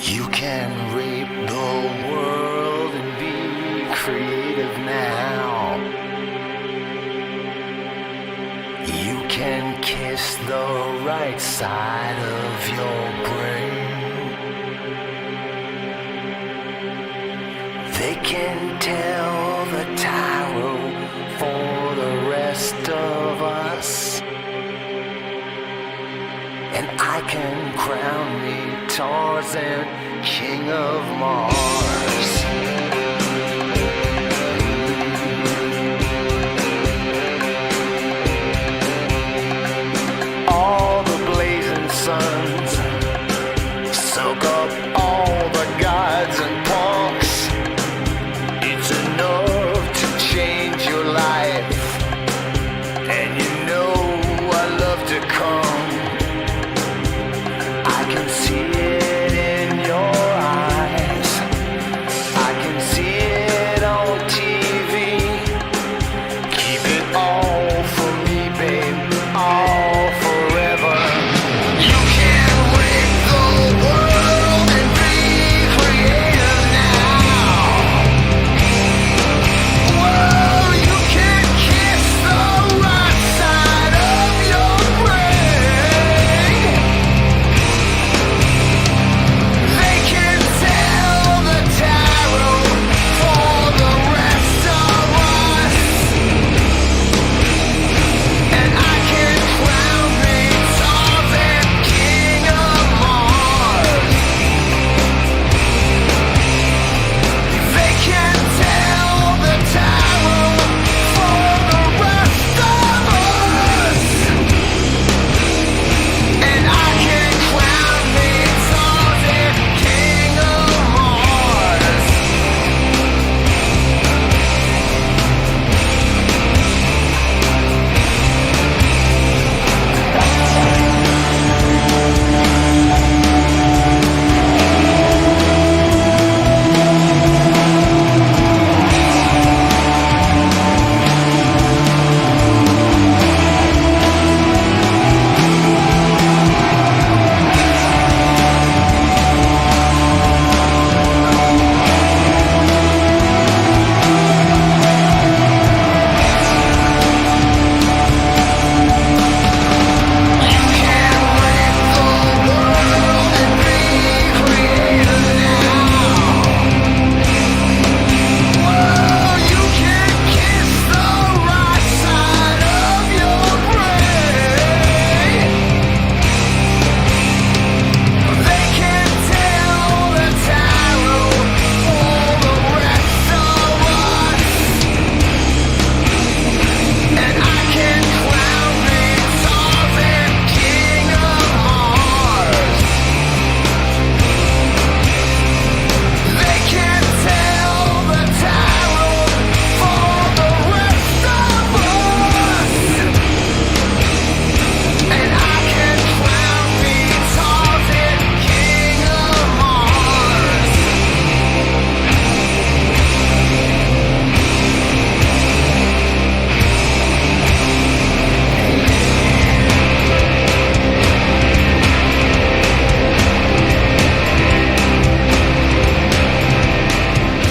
You can rape the world and be creative now. You can kiss the right side of your brain. They can tell the tarot for the rest of us. And I can crown me Tarzan, King of Mars. All the blazing suns soak up all the gods and punks. It's enough to change your life. And you know I love to come. I can see it in your eyes. I can see it on TV. Keep it all for me, babe. All forever. You can wake the world and be creative now. Whoa, you can kiss the right side of your brain. They can tell the tarot for the rest of us. And I can crown me Tarzan, King of Mars. They can tell the tarot for the rest of us. And I can crown me Tarzan, King of Mars.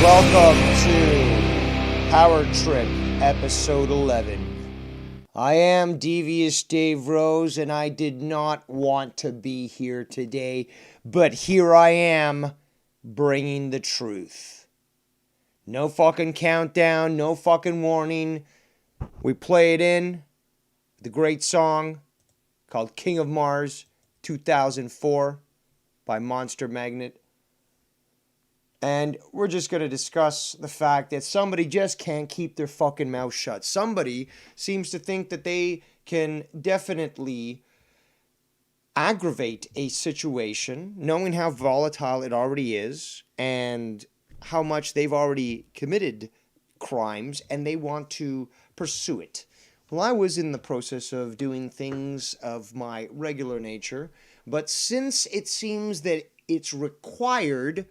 Welcome to Power Trip, Episode 11. I am Devious Dave Rose, and I did not want to be here today, but here I am, bringing the truth. No fucking countdown, no fucking warning. We play it in the great song called King of Mars, 2004, by Monster Magnet. And we're just going to discuss the fact that somebody just can't keep their fucking mouth shut. Somebody seems to think that they can definitely aggravate a situation, knowing how volatile it already is and how much they've already committed crimes, and they want to pursue it. Well, I was in the process of doing things of my regular nature, but since it seems that it's required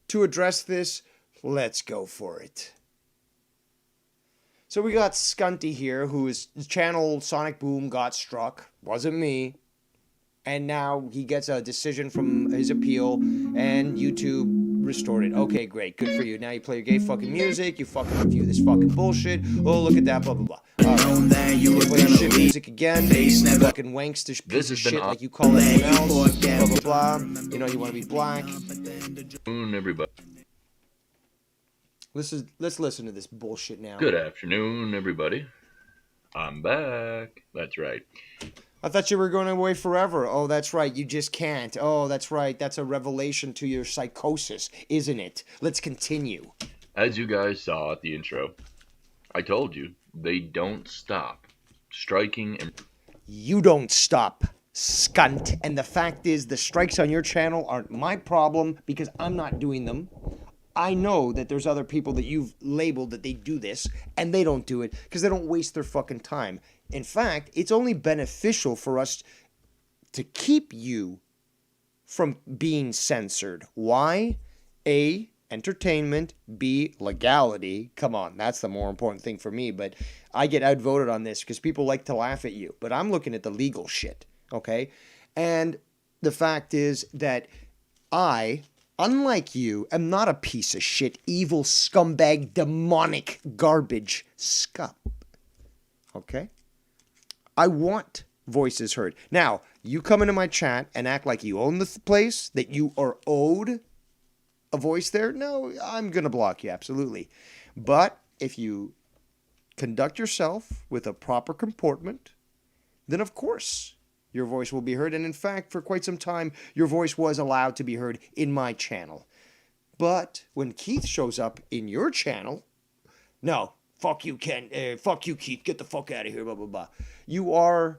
to address this, let's go for it. So we got Scunty here, whose channel Sonic Boom got struck. Wasn't me. And now he gets a decision from his appeal, and YouTube restored it. Okay, great, good for you. Now you play your gay fucking music, you fucking review this fucking bullshit. Oh, look at that, blah blah blah. You play your shit music again. Fucking wanks this piece of shit like you call everyone else. Blah blah blah. You know you want to be black. Everybody. Let's listen to this bullshit now. Good afternoon, everybody. I'm back. That's right. I thought you were going away forever. Oh, that's right. You just can't. Oh, that's right. That's a revelation to your psychosis, isn't it? Let's continue. As you guys saw at the intro, I told you they don't stop striking and... You don't stop, Scunt. And the fact is, the strikes on your channel aren't my problem because I'm not doing them. I know that there's other people that you've labeled that they do this, and they don't do it because they don't waste their fucking time. In fact, it's only beneficial for us to keep you from being censored. Why? A, entertainment. B, legality. Come on, that's the more important thing for me. But I get outvoted on this because people like to laugh at you. But I'm looking at the legal shit, okay? And the fact is that I, unlike you, am not a piece of shit, evil, scumbag, demonic garbage scum. Okay? I want voices heard. Now, you come into my chat and act like you own the place, that you are owed a voice there. No, I'm going to block you, absolutely. But if you conduct yourself with a proper comportment, then of course your voice will be heard. And in fact, for quite some time, your voice was allowed to be heard in my channel. But when Keith shows up in your channel, no. Fuck you, Ken. Fuck you, Keith. Get the fuck out of here, blah, blah, blah. You are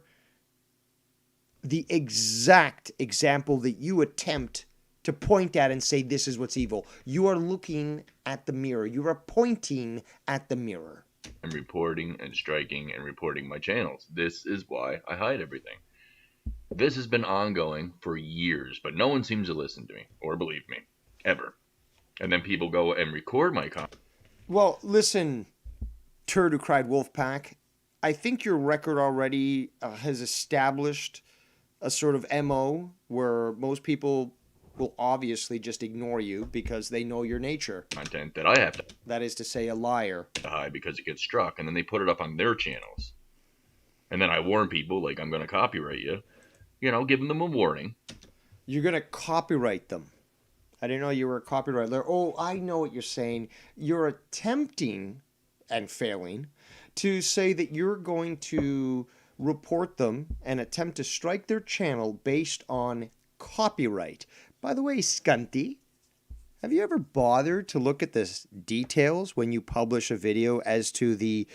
the exact example that you attempt to point at and say this is what's evil. You are looking at the mirror. You are pointing at the mirror. I'm reporting and striking and reporting my channels. This is why I hide everything. This has been ongoing for years, but no one seems to listen to me or believe me, ever. And then people go and record my content. Well, listen, Turd Who Cried Wolf Pack, I think your record already has established a sort of MO where most people will obviously just ignore you because they know your nature. Content that I have to... That is to say, a liar. ...hide because it gets struck, and then they put it up on their channels. And then I warn people, like, I'm going to copyright you. You know, giving them a warning. You're going to copyright them. I didn't know you were a copywriter. Oh, I know what you're saying. You're attempting, and failing, to say that you're going to report them and attempt to strike their channel based on copyright. By the way, Scunty, have you ever bothered to look at the details when you publish a video as to the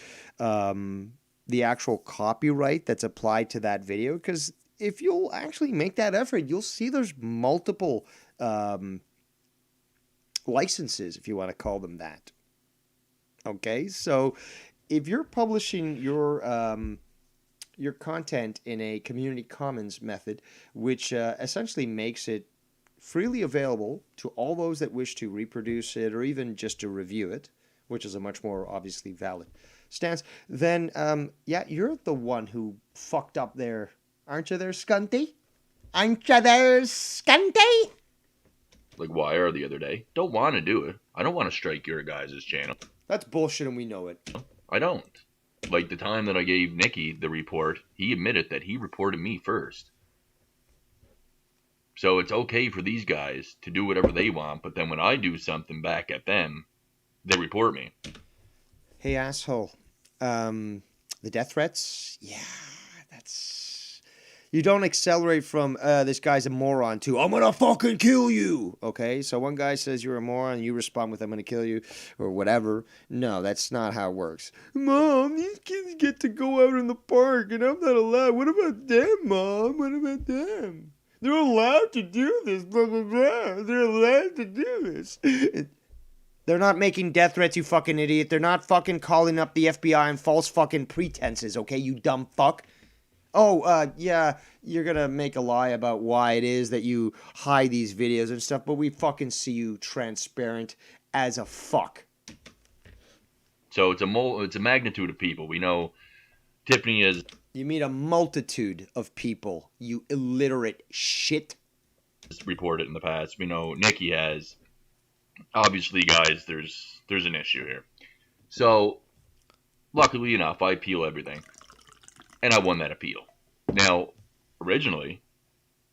actual copyright that's applied to that video? Because if you'll actually make that effort, you'll see there's multiple licenses, if you want to call them that. Okay, so if you're publishing your content in a community commons method, which essentially makes it freely available to all those that wish to reproduce it or even just to review it, which is a much more obviously valid stance, then yeah, you're the one who fucked up there. Aren't you there, Scunty? Aren't you there, Scunty? Like Wire the other day. Don't want to do it. I don't want to strike your guys' channel. That's bullshit and we know it. I don't. Like the time that I gave Nikki the report, he admitted that he reported me first. So it's okay for these guys to do whatever they want, but then when I do something back at them, they report me. Hey, asshole. The death threats? Yeah, that's... You don't accelerate from, this guy's a moron to, I'm gonna fucking kill you. Okay, so one guy says you're a moron, and you respond with, I'm gonna kill you, or whatever. No, that's not how it works. Mom, these kids get to go out in the park, and I'm not allowed. What about them, Mom? What about them? They're allowed to do this, blah, blah, blah. They're allowed to do this. They're not making death threats, you fucking idiot. They're not fucking calling up the FBI on false fucking pretenses, okay, you dumb fuck? Oh, yeah, you're gonna make a lie about why it is that you hide these videos and stuff, but we fucking see you transparent as a fuck. So it's a magnitude of people. We know Tiffany is You meet a multitude of people, you illiterate shit. Reported in the past. We know Nikki has. Obviously, guys, there's an issue here. So, luckily enough, I appeal everything, and I won that appeal. Now, originally,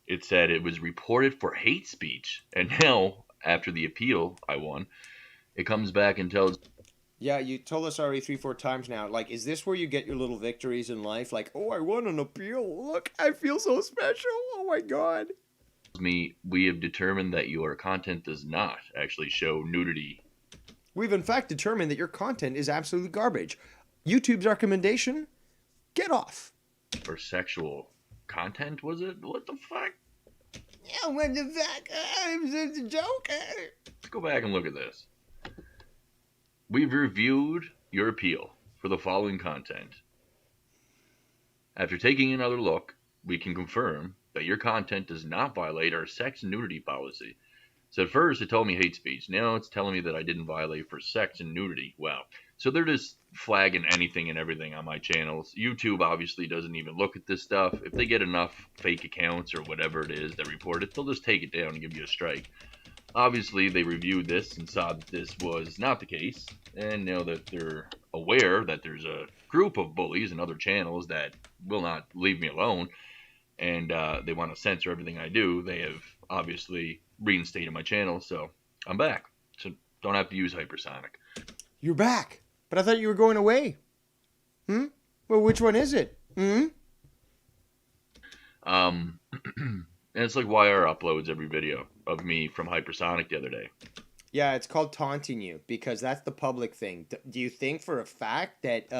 it said it was reported for hate speech, and now, after the appeal I won, it comes back and tells. Yeah, you told us already 3-4 times now. Like, is this where you get your little victories in life? Like, oh, I won an appeal. Look, I feel so special. Oh my god. Me, we have determined that your content does not actually show nudity. We've in fact determined that your content is absolutely garbage. YouTube's recommendation: get off. Or sexual content, was it? What the fuck? Yeah, what the fuck? It's a joke. Let's go back and look at this. We've reviewed your appeal for the following content. After taking another look, we can confirm that your content does not violate our sex and nudity policy. So at first it told me hate speech. Now it's telling me that I didn't violate for sex and nudity. Wow. So they're just flagging anything and everything on my channels. YouTube obviously doesn't even look at this stuff. If they get enough fake accounts or whatever it is that report it, they'll just take it down and give you a strike. Obviously, they reviewed this and saw that this was not the case, and now that they're aware that there's a group of bullies and other channels that will not leave me alone, and they want to censor everything I do, they have obviously reinstated my channel, so I'm back. So don't have to use hypersonic. You're back, but I thought you were going away. Well, which one is it? And it's like YR uploads every video of me from hypersonic the other day. Yeah, it's called taunting you because that's the public thing. Do you think for a fact that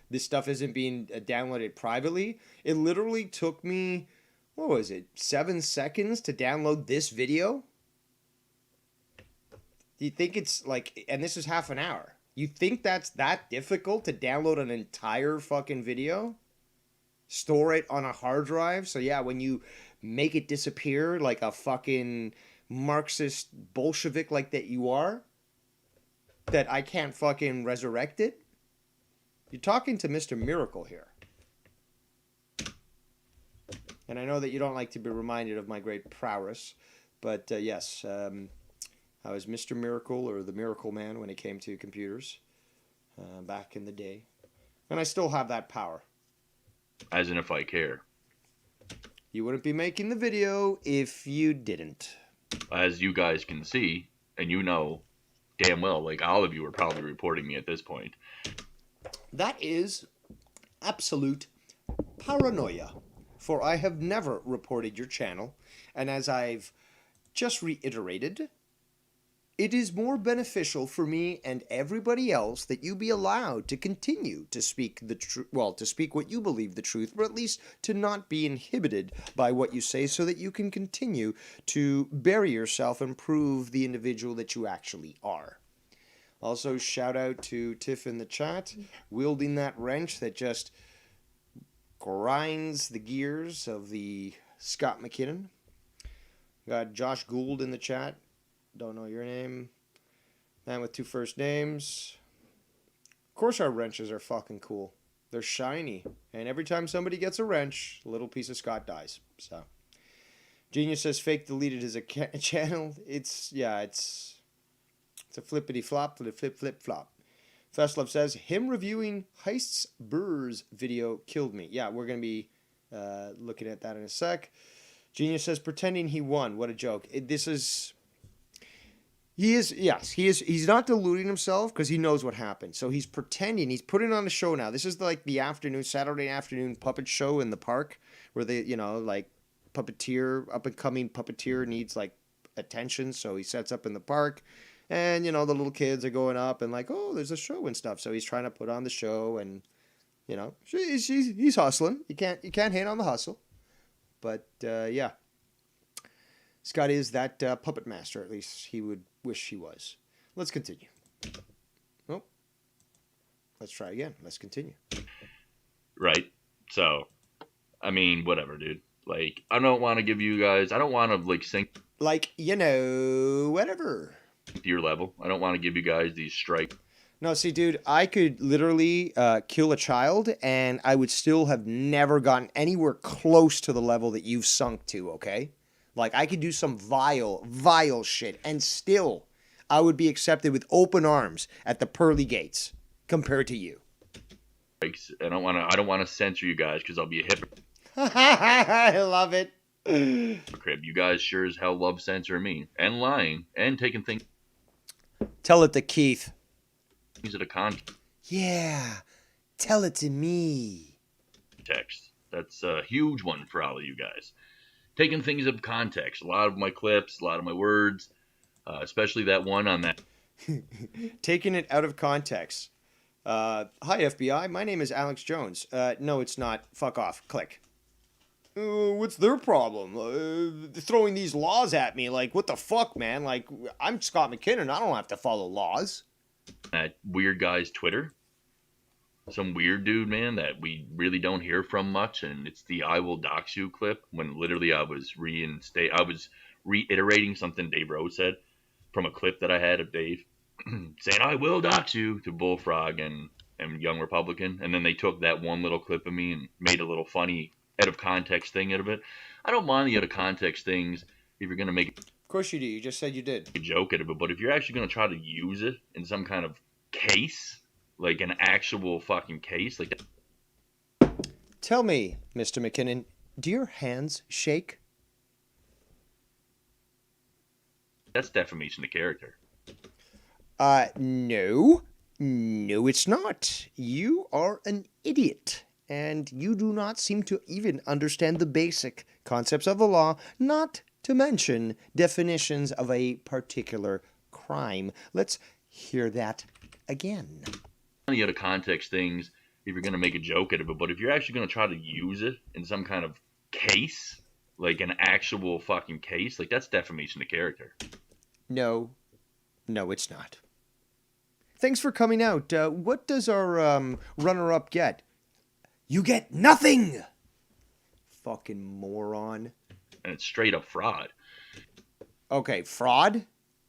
this stuff isn't being downloaded privately? It literally took me, what was it, 7 seconds to download this video? Do you think it's like, and this is half an hour. You think that's that difficult to download an entire fucking video? Store it on a hard drive? So yeah, when you make it disappear like a fucking Marxist Bolshevik like that you are, that I can't fucking resurrect it? You're talking to Mr. Miracle here. And I know that you don't like to be reminded of my great prowess, but yes, I was Mr. Miracle or the Miracle Man when it came to computers back in the day. And I still have that power. As in if I care. You wouldn't be making the video if you didn't. As you guys can see, and you know damn well, like all of you are probably reporting me at this point. That is absolute paranoia. For I have never reported your channel, and as I've just reiterated, it is more beneficial for me and everybody else that you be allowed to continue to speak the truth, well, to speak what you believe the truth, but at least to not be inhibited by what you say so that you can continue to bury yourself and prove the individual that you actually are. Also, shout out to Tiff in the chat, wielding that wrench that just grinds the gears of the Scott McKinnon. Got Josh Gould in the chat. Don't know your name. Man with 2 first names. Of course our wrenches are fucking cool. They're shiny. And every time somebody gets a wrench, a little piece of Scott dies. So, Genius says fake deleted his channel. It's a flippity flop to the flip flop. Festlove says him reviewing Heist's Brewers video killed me. Yeah, we're going to be looking at that in a sec. Genius says pretending he won. What a joke. He is, he's not deluding himself because he knows what happened. So he's pretending, he's putting on a show now. This is like the Saturday afternoon puppet show in the park where they, like up and coming puppeteer needs like attention. So he sets up in the park and, the little kids are going up and like, oh, there's a show and stuff. So he's trying to put on the show and, he's hustling. You can't hate on the hustle. But, yeah. Scott is that puppet master, at least he would wish he was. Let's continue. Oh. Let's try again. Let's continue. Right. So, I mean, whatever, dude. Like, I don't want to give you guys, I don't want to, like, sink. Like, whatever. To your level. I don't want to give you guys these strikes. No, see, dude, I could literally kill a child and I would still have never gotten anywhere close to the level that you've sunk to, okay? Like, I could do some vile shit and still I would be accepted with open arms at the pearly gates compared to you. I don't want to censor you guys because I'll be a hypocrite. I love it. You guys sure as hell love censoring me and lying and taking things Tell it to Keith. out of context. Yeah, tell it to me. That's a huge one for all of you guys. Taking things out of context. A lot of my clips, a lot of my words, especially that one on that. Taking it out of context. Hi, FBI. My name is Alex Jones. No, it's not. Fuck off. Click. What's their problem? Throwing these laws at me. Like, what the fuck, man? Like, I'm Scott McKinnon. I don't have to follow laws. That weird guy's Twitter. Some weird dude, man, that we really don't hear from much. And it's the I will dox you clip when literally I was reiterating something Dave Rose said from a clip that I had of Dave saying, I will dox you to Bullfrog and Young Republican. And then they took that one little clip of me and made a little funny out of context thing out of it. I don't mind the out of context things if you're going to make Of course you do. You just said you did. a joke out of it. But if you're actually going to try to use it in some kind of case, like an actual fucking case, like that. Tell me, Mr. McKinnon, do your hands shake? That's defamation of character. No. No, it's not. You are an idiot. And you do not seem to even understand the basic concepts of the law, not to mention definitions of a particular crime. Let's hear that again. The out of context things if you're going to make a joke out of it. But if you're actually going to try to use it in some kind of case, like an actual fucking case, like that's defamation of character. No, it's not. Thanks for coming out. What does our runner-up get? You get nothing! Fucking moron. And it's straight up fraud. Okay, fraud?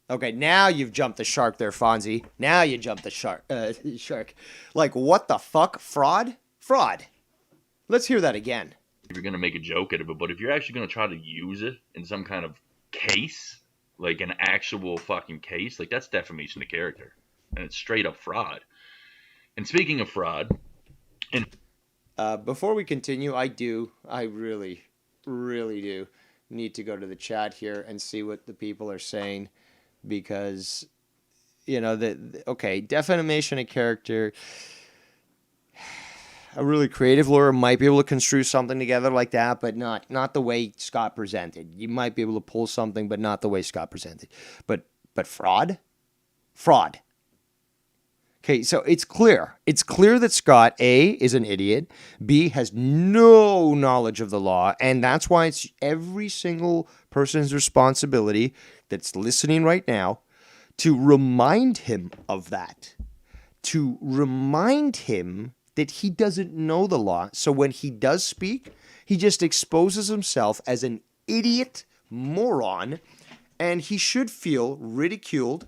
Okay, now you've jumped the shark there, Fonzie. Now you jumped the shark. Like, what the fuck? Fraud? Fraud. Let's hear that again. If you're going to make a joke out of it, but if you're actually going to try to use it in some kind of case, like an actual fucking case, like that's defamation of character. And it's straight up fraud. And speaking of fraud, before we continue, I really do need to go to the chat here and see what the people are saying, because, you know, okay, defamation of character. A really creative lawyer might be able to construe something together like that, but not the way Scott presented. You might be able to pull something, but not the way Scott presented. But fraud? Fraud. Okay, so it's clear. It's clear that Scott, A, is an idiot, B, has no knowledge of the law, and that's why it's every single person's responsibility that's listening right now to remind him of that. To remind him that he doesn't know the law, so when he does speak, he just exposes himself as an idiot moron, and he should feel ridiculed,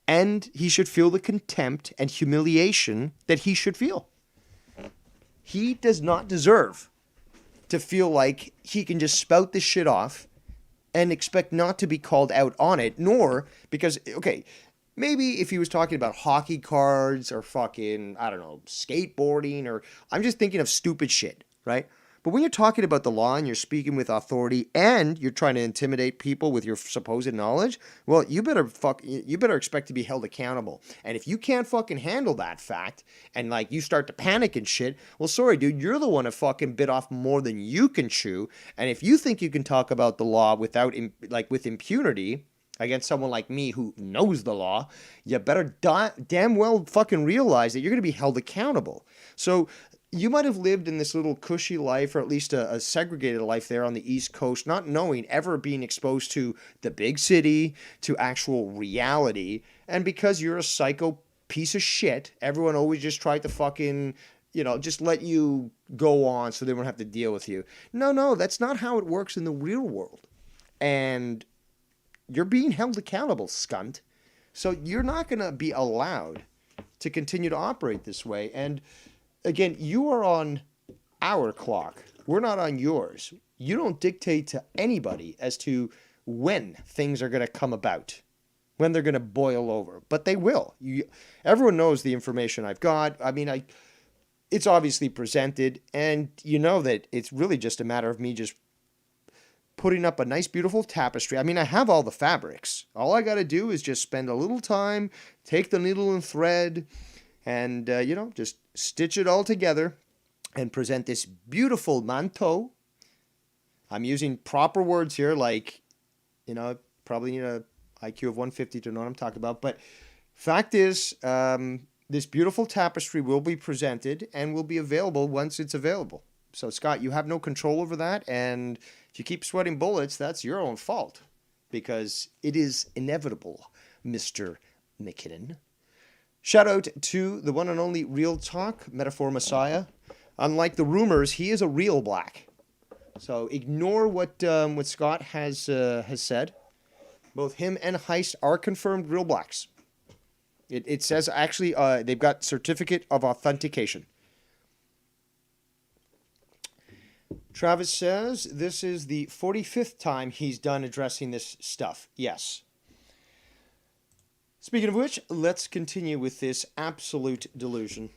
and he should feel the contempt and humiliation that he should feel. He does not deserve to feel like he can just spout this shit off and expect not to be called out on it, nor because, okay, maybe if he was talking about hockey cards or fucking, I don't know, skateboarding, or I'm just thinking of stupid shit, right? But when you're talking about the law and you're speaking with authority and you're trying to intimidate people with your supposed knowledge, well, you better expect to be held accountable. And if you can't fucking handle that fact and like you start to panic and shit, well, sorry, dude, you're the one who fucking bit off more than you can chew. And if you think you can talk about the law without with impunity against someone like me who knows the law, you better damn well fucking realize that you're going to be held accountable. So you might have lived in this little cushy life, or at least a segregated life there on the East Coast, not knowing, ever being exposed to the big city, to actual reality. And because you're a psycho piece of shit, everyone always just tried to fucking, just let you go on so they won't have to deal with you. No, that's not how it works in the real world. And you're being held accountable, scunt. So you're not going to be allowed to continue to operate this way. And again, you are on our clock. We're not on yours. You don't dictate to anybody as to when things are going to come about, when they're going to boil over, but they will. Everyone knows the information I've got. I mean, it's obviously presented, and you know that it's really just a matter of me just putting up a nice, beautiful tapestry. I mean, I have all the fabrics. All I got to do is just spend a little time, take the needle and thread, and, just stitch it all together and present this beautiful manteau. I'm using proper words here, like, probably need a IQ of 150 to know what I'm talking about. But fact is, this beautiful tapestry will be presented and will be available once it's available. So, Scott, you have no control over that, and if you keep sweating bullets, that's your own fault, because it is inevitable, Mr. McKinnon. Shout out to the one and only Real Talk, Metaphor Messiah. Unlike the rumors, he is a real black. So ignore what Scott has said. Both him and Heist are confirmed real blacks. It says, actually, they've got certificate of authentication. Travis says this is the 45th time he's done addressing this stuff. Yes. Speaking of which, let's continue with this absolute delusion.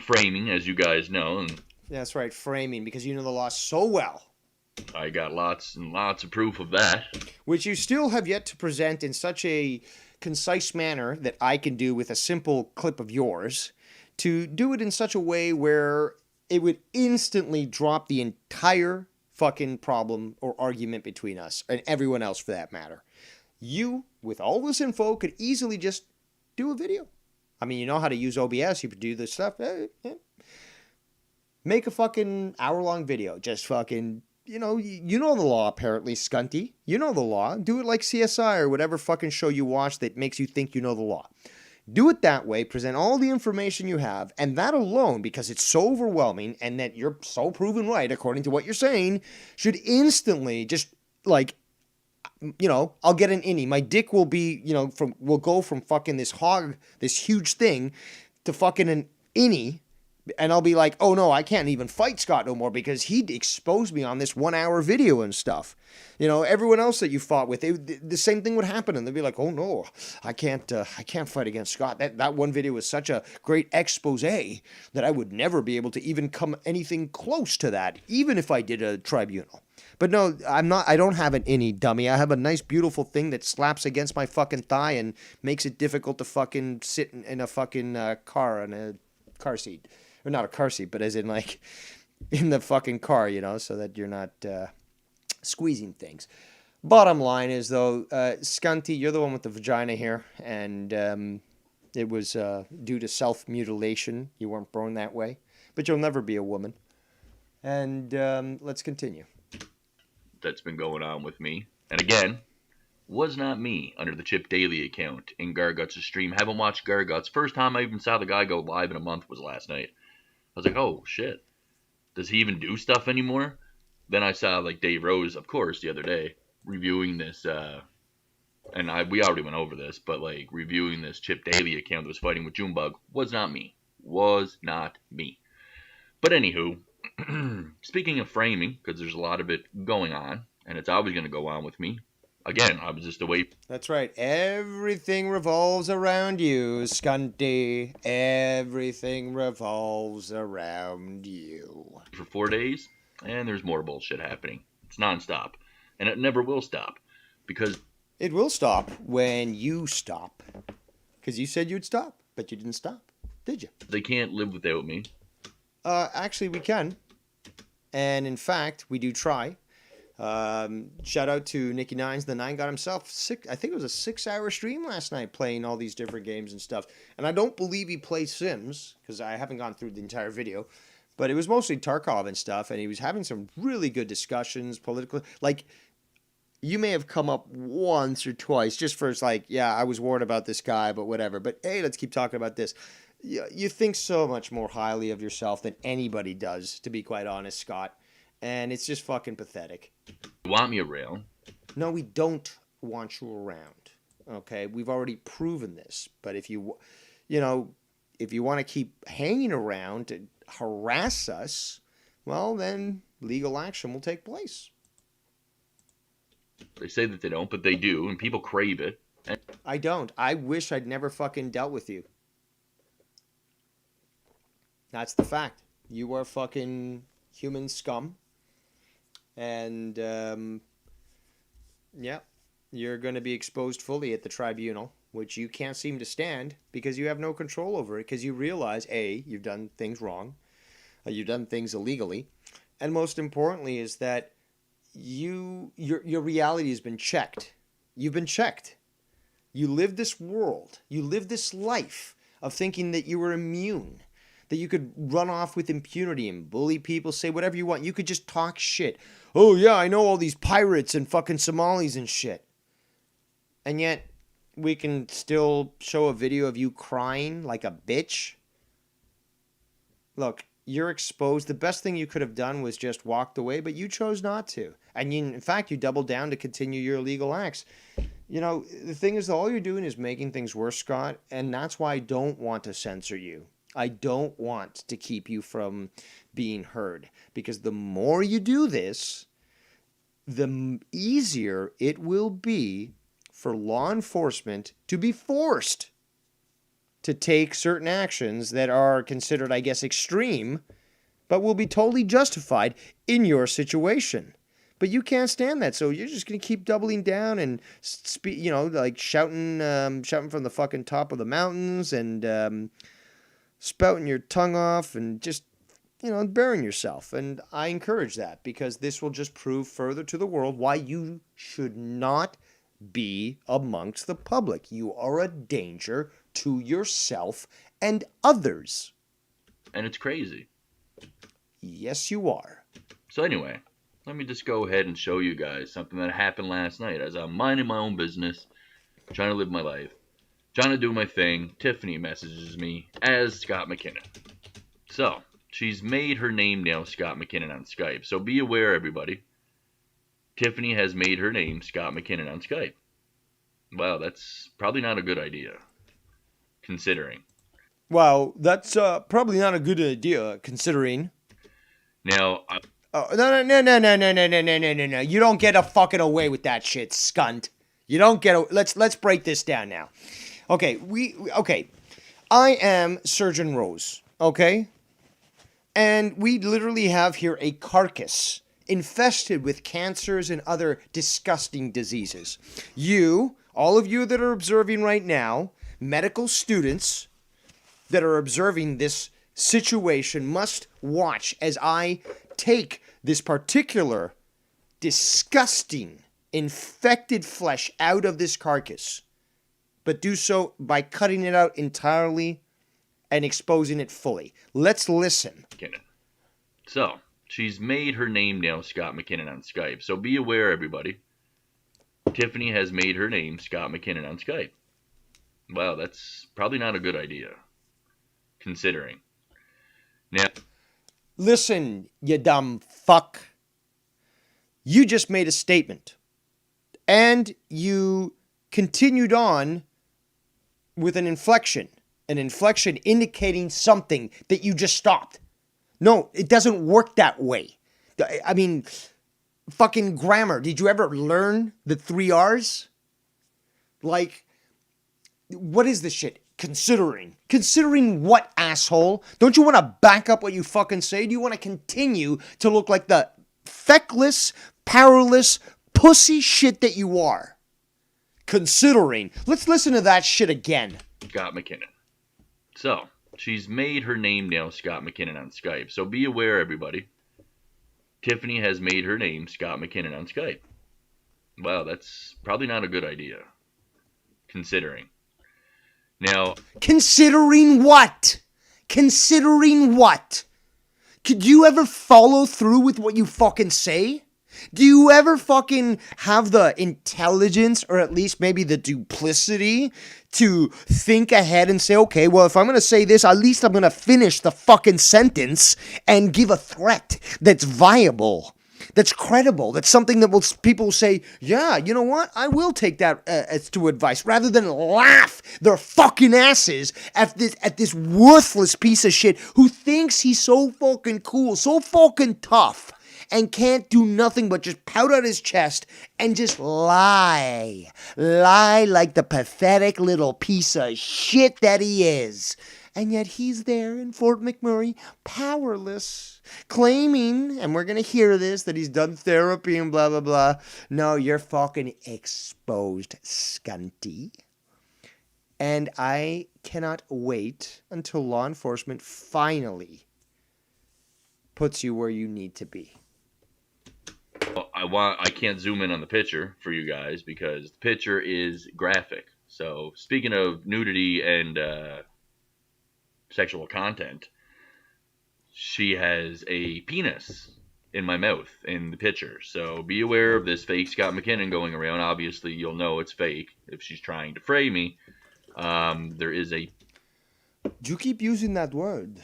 Framing, as you guys know. And that's right, framing, because you know the law so well. I got lots and lots of proof of that. Which you still have yet to present in such a concise manner that I can do with a simple clip of yours, to do it in such a way where it would instantly drop the entire fucking problem or argument between us and everyone else for that matter. You, with all this info, could easily just do a video. I mean, you know how to use OBS, you could do this stuff. Make a fucking hour-long video. Just fucking, you know the law apparently, Scunty. You know the law. Do it like CSI or whatever fucking show you watch that makes you think you know the law. Do it that way, present all the information you have, and that alone, because it's so overwhelming and that you're so proven right according to what you're saying, should instantly just, like, I'll get an innie. My dick will be, will go from fucking this hog, this huge thing, to fucking an innie, and I'll be like, oh no, I can't even fight Scott no more because he'd exposed me on this 1 hour video and stuff. Everyone else that you fought with, the same thing would happen, and they'd be like, oh no, I can't fight against Scott. That one video was such a great expose that I would never be able to even come anything close to that, even if I did a tribunal. But no, I don't have an innie, dummy. I have a nice, beautiful thing that slaps against my fucking thigh and makes it difficult to fucking sit in a fucking car, in a car seat. Or not a car seat, but as in, like, in the fucking car, so that you're not squeezing things. Bottom line is, though, Scunty, you're the one with the vagina here, and it was due to self-mutilation. You weren't born that way, but you'll never be a woman. And let's continue. That's been going on with me. And again, was not me under the Chip Daily account in Garguts' stream. Haven't watched Garguts. First time I even saw the guy go live in a month was last night. I was like, oh shit, does he even do stuff anymore? Then I saw like Dave Rose, of course, the other day reviewing this, and we already went over this, but like reviewing this Chip Daily account that was fighting with Junebug. Was not me. But anywho, speaking of framing, because there's a lot of it going on, and it's always going to go on with me. Again, I was just away. That's right. Everything revolves around you, Scunty. Everything revolves around you. For 4 days, and there's more bullshit happening. It's nonstop. And it never will stop. Because it will stop when you stop. Because you said you'd stop, but you didn't stop. Did you? They can't live without me. Actually, we can. And in fact, we do try. Shout out to Nicky Nines. The Nine got himself I think it was a 6-hour stream last night playing all these different games and stuff. And I don't believe he plays Sims, because I haven't gone through the entire video. But it was mostly Tarkov and stuff, and he was having some really good discussions, political. Like, you may have come up once or twice just for it's like, yeah, I was worried about this guy, but whatever. But hey, let's keep talking about this. You think so much more highly of yourself than anybody does, to be quite honest, Scott. And it's just fucking pathetic. You want me around? No, we don't want you around. Okay? We've already proven this. But if you if you want to keep hanging around to harass us, well, then legal action will take place. They say that they don't, but they do, and people crave it. I don't. I wish I'd never fucking dealt with you. That's the fact. You are fucking human scum. And, yeah, you're going to be exposed fully at the tribunal, which you can't seem to stand because you have no control over it, because you realize, A, you've done things wrong, you've done things illegally, and most importantly is that your reality has been checked. You've been checked. You live this world. You live this life of thinking that you were immune, that you could run off with impunity and bully people, say whatever you want. You could just talk shit. Oh, yeah, I know all these pirates and fucking Somalis and shit. And yet, we can still show a video of you crying like a bitch. Look, you're exposed. The best thing you could have done was just walked away, but you chose not to. And in fact, you doubled down to continue your illegal acts. You know, the thing is, all you're doing is making things worse, Scott, and that's why I don't want to censor you. I don't want to keep you from being heard, because the more you do this, the easier it will be for law enforcement to be forced to take certain actions that are considered, I guess, extreme, but will be totally justified in your situation. But you can't stand that, so you're just going to keep doubling down and, like shouting from the fucking top of the mountains and spouting your tongue off and just, burying yourself. And I encourage that, because this will just prove further to the world why you should not be amongst the public. You are a danger to yourself and others. And it's crazy. Yes, you are. So anyway, let me just go ahead and show you guys something that happened last night as I'm minding my own business, trying to live my life, trying to do my thing. Tiffany messages me as Scott McKinnon. So, she's made her name now Scott McKinnon on Skype. So be aware, everybody. Tiffany has made her name Scott McKinnon on Skype. Wow, that's probably not a good idea, considering. Wow, that's probably not a good idea, considering. Now, Oh, no. You don't get a fucking away with that shit, scunt. You don't get let's break this down now. Okay, I am Surgeon Rose, okay? And we literally have here a carcass infested with cancers and other disgusting diseases. All of you that are observing right now, medical students that are observing this situation, must watch as I take this particular disgusting infected flesh out of this carcass, but do so by cutting it out entirely and exposing it fully. Let's listen. McKinnon. So, she's made her name now Scott McKinnon on Skype. So be aware, everybody. Tiffany has made her name Scott McKinnon on Skype. Wow, that's probably not a good idea, considering. Now, listen, you dumb fuck. You just made a statement. And you continued on with an inflection indicating something that you just stopped. No, it doesn't work that way. I mean, fucking grammar. Did you ever learn the 3 R's? Like, what is this shit? Considering. Considering what, asshole? Don't you want to back up what you fucking say? Do you want to continue to look like the feckless, powerless, pussy shit that you are? Considering. Let's listen to that shit again. Scott McKinnon. So, she's made her name now Scott McKinnon on Skype. So be aware, everybody. Tiffany has made her name Scott McKinnon on Skype. Wow, that's probably not a good idea, considering. Now, considering what? Considering what? Could you ever follow through with what you fucking say? Do you ever fucking have the intelligence, or at least maybe the duplicity, to think ahead and say, okay, well, if I'm going to say this, at least I'm going to finish the fucking sentence and give a threat that's viable? That's credible. That's something that people will say, yeah, you know what? I will take that as to advice, rather than laugh their fucking asses at this worthless piece of shit who thinks he's so fucking cool, so fucking tough, and can't do nothing but just pout out his chest and just lie. Lie like the pathetic little piece of shit that he is. And yet he's there in Fort McMurray, powerless, claiming, and we're going to hear this, that he's done therapy and blah, blah, blah. No, you're fucking exposed, Scunty. And I cannot wait until law enforcement finally puts you where you need to be. Well, I can't zoom in on the picture for you guys because the picture is graphic. So speaking of nudity and sexual content, she has a penis in my mouth in the picture. So be aware of this fake Scott McKinnon going around. Obviously, you'll know it's fake if she's trying to fray me. There is a... You keep using that word.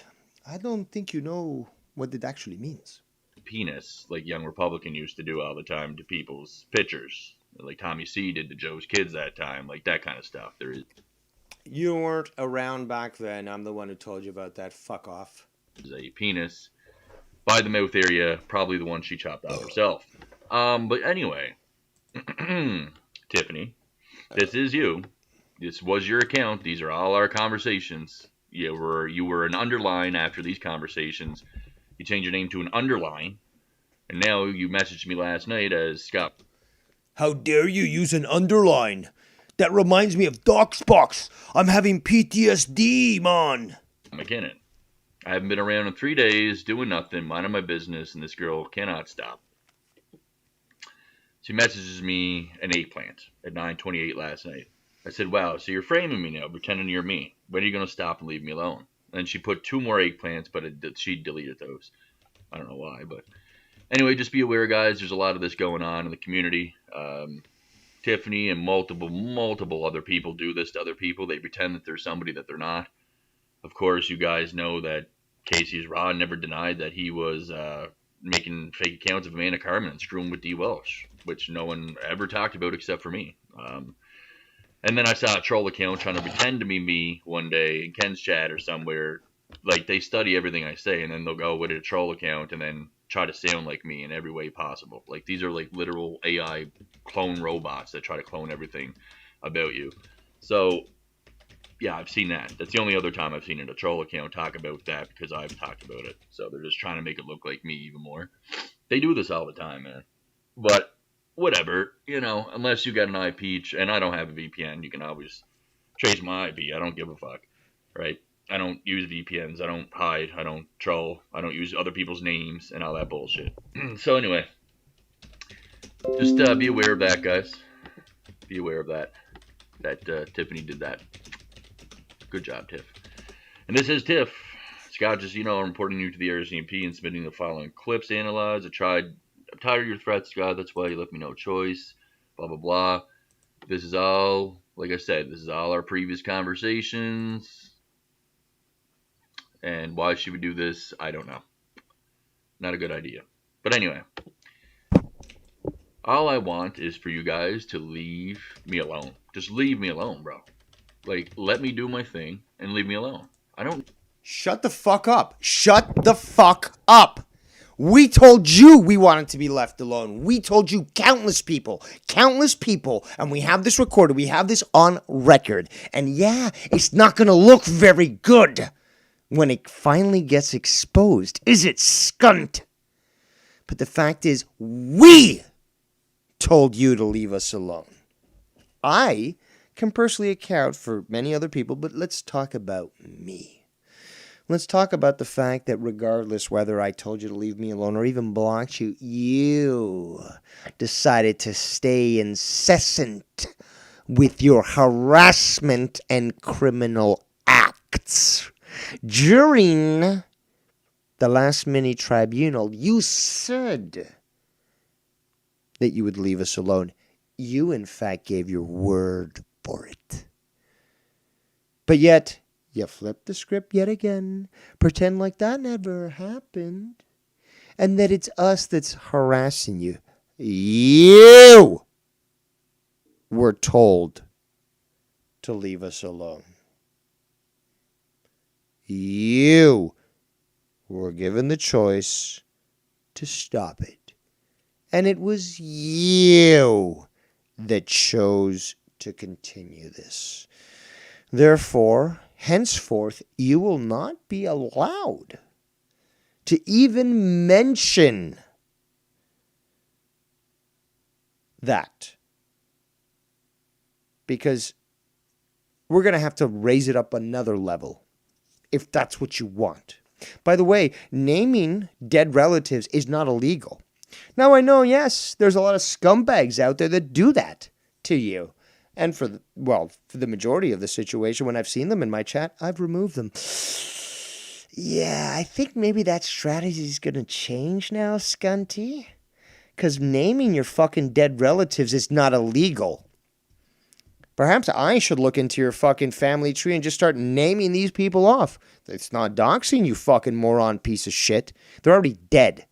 I don't think you know what it actually means. Penis, like Young Republican used to do all the time to people's pictures. Like Tommy C did to Joe's kids that time. Like that kind of stuff. There is... You weren't around back then. I'm the one who told you about that. Fuck off. A penis by the mouth area, probably the one she chopped off herself. But anyway, Tiffany, this is you. This was your account. These are all our conversations. You were an underline after these conversations. You changed your name to an underline, and now you messaged me last night as Scott. How dare you use an underline? That reminds me of Doxbox. I'm having PTSD, man. McKinnon. I haven't been around in 3 days, doing nothing, minding my business, and this girl cannot stop. She messages me an eggplant at 9:28 last night. I said, wow, so you're framing me now, pretending you're me. When are you going to stop and leave me alone? And she put 2 more eggplants, but she deleted those. I don't know why, but anyway, just be aware, guys. There's a lot of this going on in the community. Tiffany and multiple other people do this to other people. They pretend that they're somebody that they're not. Of course, you guys know that Casey's Raw never denied that he was making fake accounts of Amanda Carmen and screwing with Dee Welsh, which no one ever talked about except for me. And then I saw a troll account trying to pretend to be me one day in Ken's chat or somewhere. Like, they study everything I say, and then they'll go with a troll account and then try to sound like me in every way possible. Like, these are like literal AI clone robots that try to clone everything about you. So, yeah, I've seen that. That's the only other time I've seen a troll account talk about that, because I've talked about it. So they're just trying to make it look like me even more. They do this all the time, man. But whatever, unless you got an IP, and I don't have a VPN, you can always trace my IP. I don't give a fuck, right? I don't use VPNs. I don't hide. I don't troll. I don't use other people's names and all that bullshit. So anyway, just be aware of that, guys. Be aware of that. That Tiffany did that. Good job, Tiff. And this is Tiff. Scott, just, I'm reporting you to the RCMP and submitting the following clips to analyze. I'm tired of your threats, Scott. That's why you left me no choice. Blah, blah, blah. This is all, like I said, this is all our previous conversations. And why she would do this, I don't know. Not a good idea. But anyway, all I want is for you guys to leave me alone. Just leave me alone, bro. Like, let me do my thing and leave me alone. I don't... Shut the fuck up. Shut the fuck up. We told you we wanted to be left alone. We told you countless people, and we have this recorded. We have this on record. And yeah, it's not going to look very good when it finally gets exposed, is it, Scunt? But the fact is, we told you to leave us alone. I can personally account for many other people, but let's talk about me. Let's talk about the fact that regardless whether I told you to leave me alone or even blocked you, you decided to stay incessant with your harassment and criminal acts. During the last mini tribunal, you said that you would leave us alone. You, in fact, gave your word for it. But yet, you flip the script yet again, pretend like that never happened, and that it's us that's harassing you. You were told to leave us alone. You were given the choice to stop it. And it was you that chose to continue this. Therefore, henceforth, you will not be allowed to even mention that. Because we're going to have to raise it up another level if that's what you want. By the way, naming dead relatives is not illegal. Now, I know, yes, there's a lot of scumbags out there that do that to you. And for the majority of the situation, when I've seen them in my chat, I've removed them. Yeah, I think maybe that strategy is going to change now, Scunty. Because naming your fucking dead relatives is not illegal. Perhaps I should look into your fucking family tree and just start naming these people off. It's not doxing, you fucking moron piece of shit. They're already dead.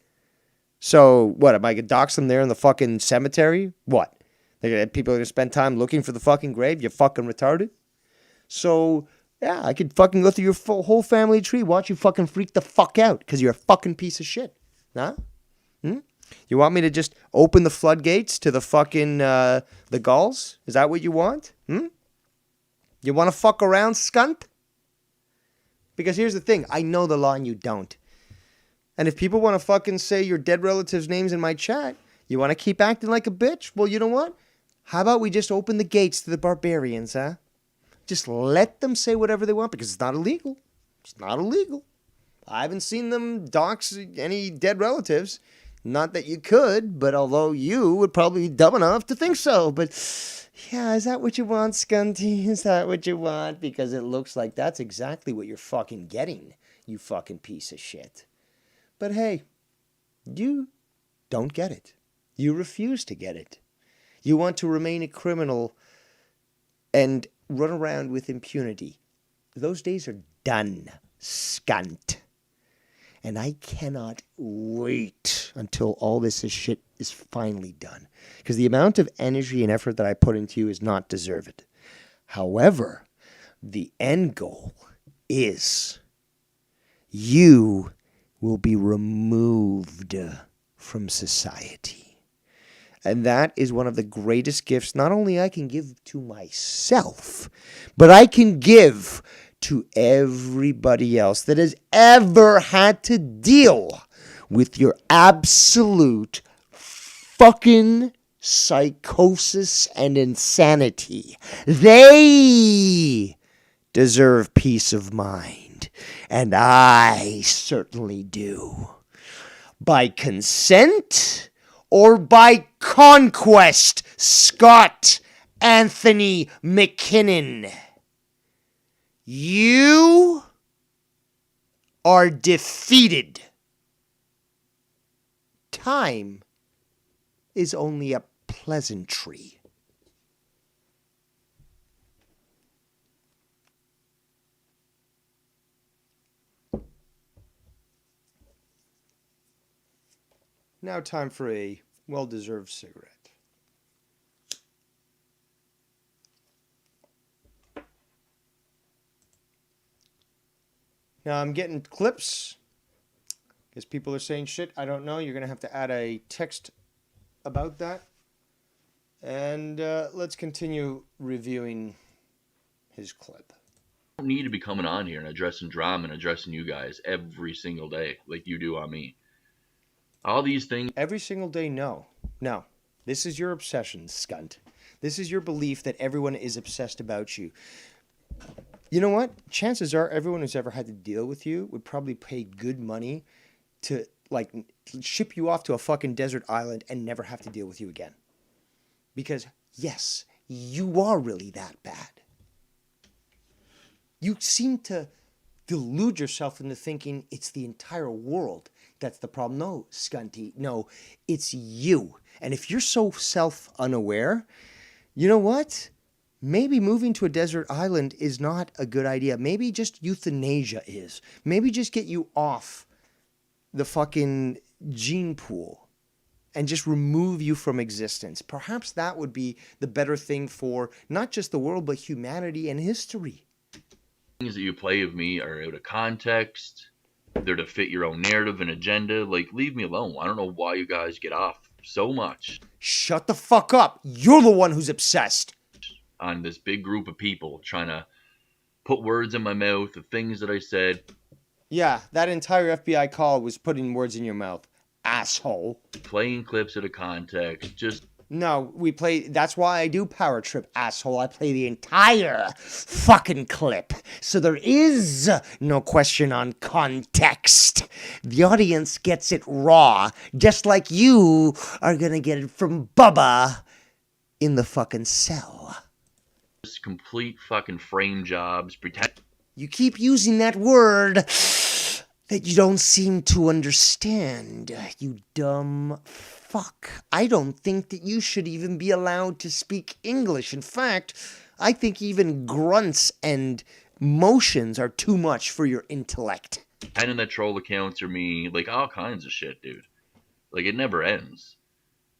So, what, am I going to dox them there in the fucking cemetery? What? People are going to spend time looking for the fucking grave? You fucking retarded? So, yeah, I could fucking go through your whole family tree, watch you fucking freak the fuck out, because you're a fucking piece of shit. Huh? You want me to just open the floodgates to the fucking, the gulls? Is that what you want? You want to fuck around, scunt? Because here's the thing. I know the law and you don't. And if people want to fucking say your dead relatives' names in my chat, you want to keep acting like a bitch? Well, you know what? How about we just open the gates to the barbarians, huh? Just let them say whatever they want because it's not illegal. It's not illegal. I haven't seen them dox any dead relatives. Not that you could, but although you would probably be dumb enough to think so. But yeah, is that what you want, Scunty? Is that what you want? Because it looks like that's exactly what you're fucking getting, you fucking piece of shit. But hey, you don't get it. You refuse to get it. You want to remain a criminal and run around with impunity. Those days are done, scunt. And I cannot wait until all this shit is finally done. Because the amount of energy and effort that I put into you is not deserved. However, the end goal is you will be removed from society. And that is one of the greatest gifts not only I can give to myself, but I can give to everybody else that has ever had to deal with your absolute fucking psychosis and insanity. They deserve peace of mind, and I certainly do. By consent or by conquest, Scott Anthony McKinnon. You are defeated. Time is only a pleasantry. Now time for a well-deserved cigarette. Now I'm getting clips because people are saying shit. I don't know. You're going to have to add a text about that. And let's continue reviewing his clip. I don't need to be coming on here and addressing drama and addressing you guys every single day like you do on me. All these things. Every single day, no. No. This is your obsession, scunt. This is your belief that everyone is obsessed about you. You know what? Chances are everyone who's ever had to deal with you would probably pay good money to, like, ship you off to a fucking desert island and never have to deal with you again. Because, yes, you are really that bad. You seem to delude yourself into thinking it's the entire world that's the problem. No, Scunty. No, it's you. And if you're so self-unaware, you know what? Maybe moving to a desert island is not a good idea. Maybe just euthanasia is. Maybe just get you off the fucking gene pool and just remove you from existence. Perhaps that would be the better thing for not just the world, but humanity and history. Things that you play of me are out of context. They're to fit your own narrative and agenda. Like, leave me alone. I don't know why you guys get off so much Shut the fuck up. You're the one who's obsessed. on this big group of people trying to put words in my mouth, the things that I said. Yeah, that entire FBI call was putting words in your mouth, asshole. Playing clips out of context. Just No, we play. That's why I do Power Trip, asshole. I play the entire fucking clip. So there is no question on context. The audience gets it raw, just like you are gonna get it from Bubba in the fucking cell. complete fucking frame jobs. Pretend. You keep using that word that you don't seem to understand, you dumb fuck. I don't think that you should even be allowed to speak English. In fact, I think even grunts and motions are too much for your intellect. And that troll accounts are me. Like, all kinds of shit, dude. Like, it never ends.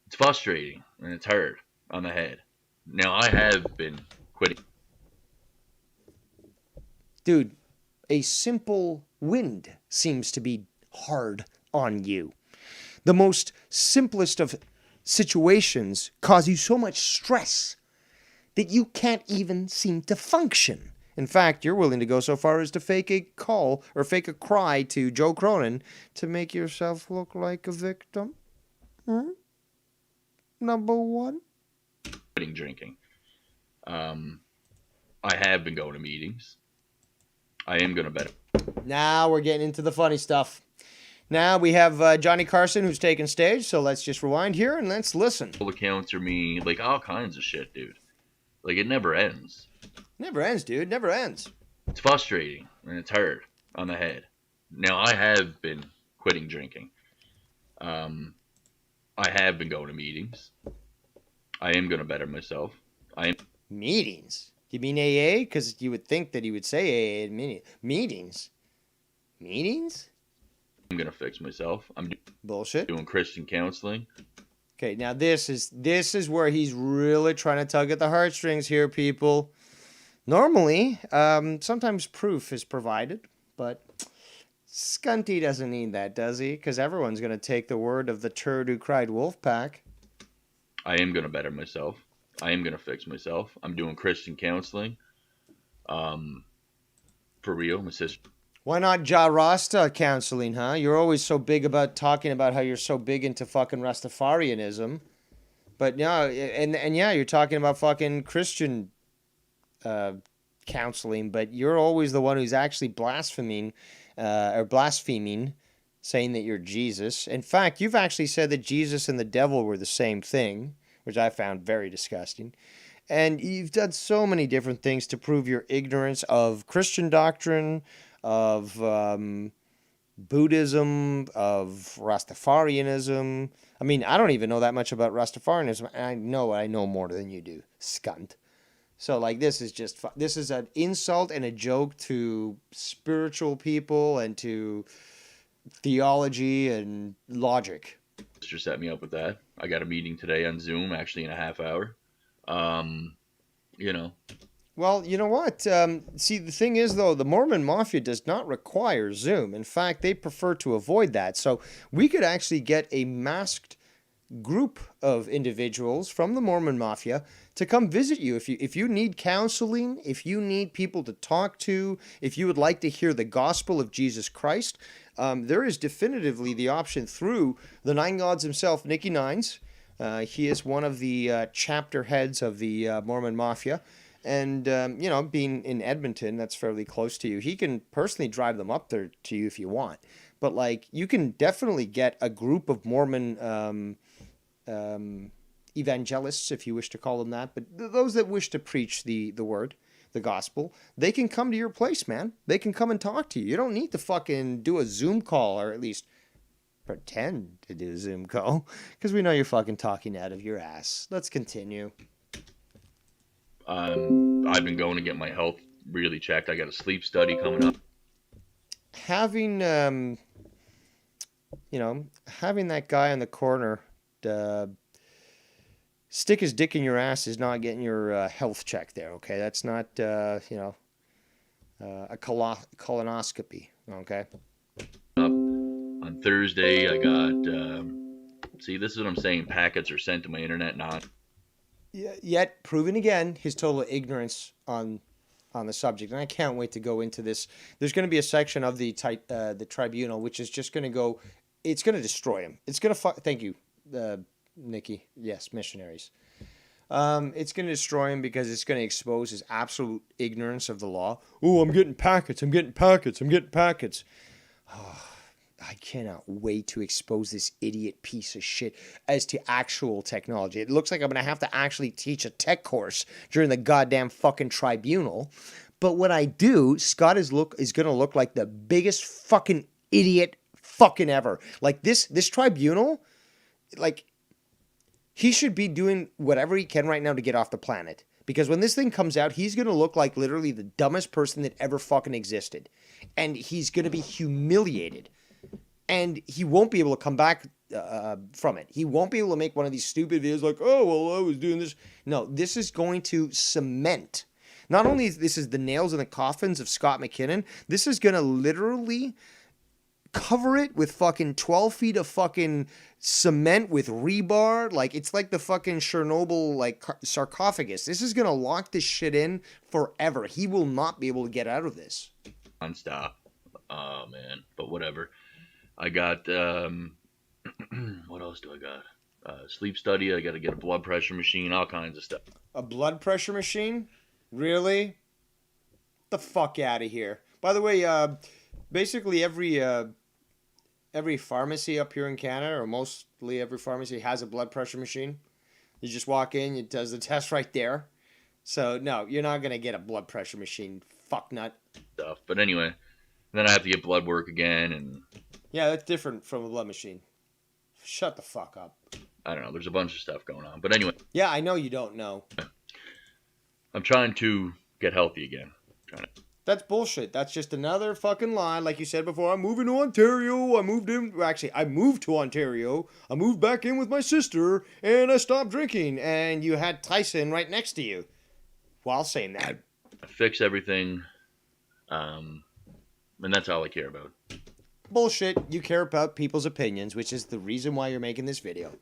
It's frustrating, and it's hard on the head. Now, I have been quitting. Dude, a simple wind seems to be hard on you. The most simplest of situations cause you so much stress that you can't even seem to function. In fact, you're willing to go so far as to fake a call or fake a cry to Joe Cronin to make yourself look like a victim. Number one. Quitting drinking. I have been going to meetings. I am going to bet. Now we're getting into the funny stuff. Now we have Johnny Carson who's taking stage, so let's just rewind here and let's listen. Troll accounts are me. Like, all kinds of shit, dude. Like, it never ends. Never ends, dude. Never ends. It's frustrating, and it's hard on the head. Now, I have been quitting drinking. I have been going to meetings. I am going to better myself. Meetings? You mean AA? Because you would think that he would say AA at meetings. Meetings? I'm going to fix myself. I'm Bullshit. doing Christian counseling. Okay, now this is where he's really trying to tug at the heartstrings here, people. Normally, sometimes proof is provided, but Scunty doesn't need that, does he? Because everyone's going to take the word of the turd who cried wolf pack. I am going to better myself. I am going to fix myself. I'm doing Christian counseling. For real, my sister. Why not Ja Rasta counseling, huh? You're always so big about talking about how you're so big into fucking Rastafarianism. But no, and yeah, you're talking about fucking Christian counseling, but you're always the one who's actually blaspheming, saying that you're Jesus. In fact, you've actually said that Jesus and the devil were the same thing, which I found very disgusting. And you've done so many different things to prove your ignorance of Christian doctrine, of Buddhism, of Rastafarianism. I mean, I don't even know that much about Rastafarianism. And I know more than you do, scunt. So, like, this is an insult and a joke to spiritual people and to theology and logic. Sister set me up with that. I got a meeting today on Zoom, actually in a half hour. Well, you know what? See, the thing is, though, the Mormon Mafia does not require Zoom. In fact, they prefer to avoid that. So we could actually get a masked group of individuals from the Mormon Mafia to come visit you. If you need counseling, if you need people to talk to, if you would like to hear the gospel of Jesus Christ, there is definitively the option through the Nine Gods himself, Nicky Nines. He is one of the chapter heads of the Mormon Mafia. And, being in Edmonton, that's fairly close to you. He can personally drive them up there to you if you want. But, like, you can definitely get a group of Mormon evangelists, if you wish to call them that. But those that wish to preach the word, the gospel, they can come to your place, man. They can come and talk to you. You don't need to fucking do a Zoom call, or at least pretend to do a Zoom call, because we know you're fucking talking out of your ass. Let's continue. I've been going to get my health really checked. I got a sleep study coming up. Having, having that guy on the corner stick his dick in your ass is not getting your health check there, okay? That's not, a colonoscopy, okay? On Thursday, I got, see, this is what I'm saying. Packets are sent to my internet, not. Yet, proving again his total ignorance on the subject. And I can't wait to go into this. There's going to be a section of the tribunal, which is just going to go, it's going to destroy him. It's going to, thank you, Nikki. Yes, missionaries. It's going to destroy him because it's going to expose his absolute ignorance of the law. Oh, I'm getting packets. I'm getting packets. I'm getting packets. Oh, I cannot wait to expose this idiot piece of shit as to actual technology. It looks like I'm going to have to actually teach a tech course during the goddamn fucking tribunal. But when I do, Scott is going to look like the biggest fucking idiot fucking ever. Like this tribunal, like, he should be doing whatever he can right now to get off the planet. Because when this thing comes out, he's going to look like literally the dumbest person that ever fucking existed. And he's going to be humiliated. And he won't be able to come back from it. He won't be able to make one of these stupid videos like, oh, well, I was doing this. No, this is going to cement. Not only this is the nails in the coffins of Scott McKinnon, this is going to literally cover it with fucking 12 feet of fucking cement with rebar. Like, it's like the fucking Chernobyl, like, sarcophagus. This is going to lock this shit in forever. He will not be able to get out of this. Non-stop. Oh, man. But whatever. I got, what else do I got? Sleep study. I got to get a blood pressure machine, all kinds of stuff. A blood pressure machine? Really? Get the fuck out of here. By the way, basically every pharmacy up here in Canada, or mostly every pharmacy, has a blood pressure machine. You just walk in, it does the test right there. So, no, you're not going to get a blood pressure machine, fucknut. Stuff. But anyway, then I have to get blood work again, and... Yeah, that's different from a blood machine. Shut the fuck up. I don't know. There's a bunch of stuff going on. But anyway. Yeah, I know you don't know. I'm trying to get healthy again. That's bullshit. That's just another fucking lie. Like you said before, I'm moving to Ontario. I moved to Ontario. I moved back in with my sister, and I stopped drinking. And you had Tyson right next to you while saying that. I fix everything. And that's all I care about. Bullshit. You care about people's opinions, which is the reason why you're making this video.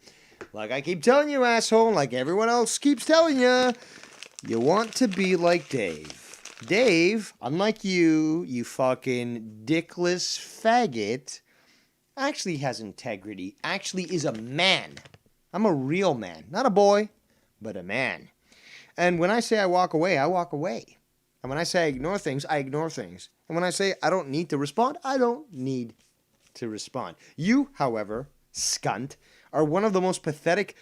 Like I keep telling you, asshole, like everyone else keeps telling you, you want to be like Dave. Dave, unlike you fucking dickless faggot, actually has integrity, actually is a man. I'm a real man. Not a boy, but a man. And when I say I walk away, I walk away. And when I say I ignore things, I ignore things. And when I say I don't need to respond, I don't need to respond. You, however, Scunt, are one of the most pathetic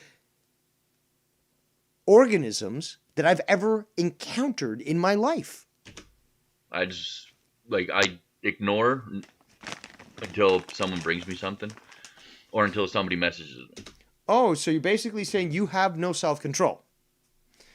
organisms that I've ever encountered in my life. I just, I ignore until someone brings me something, or until somebody messages me. Oh, so you're basically saying you have no self-control.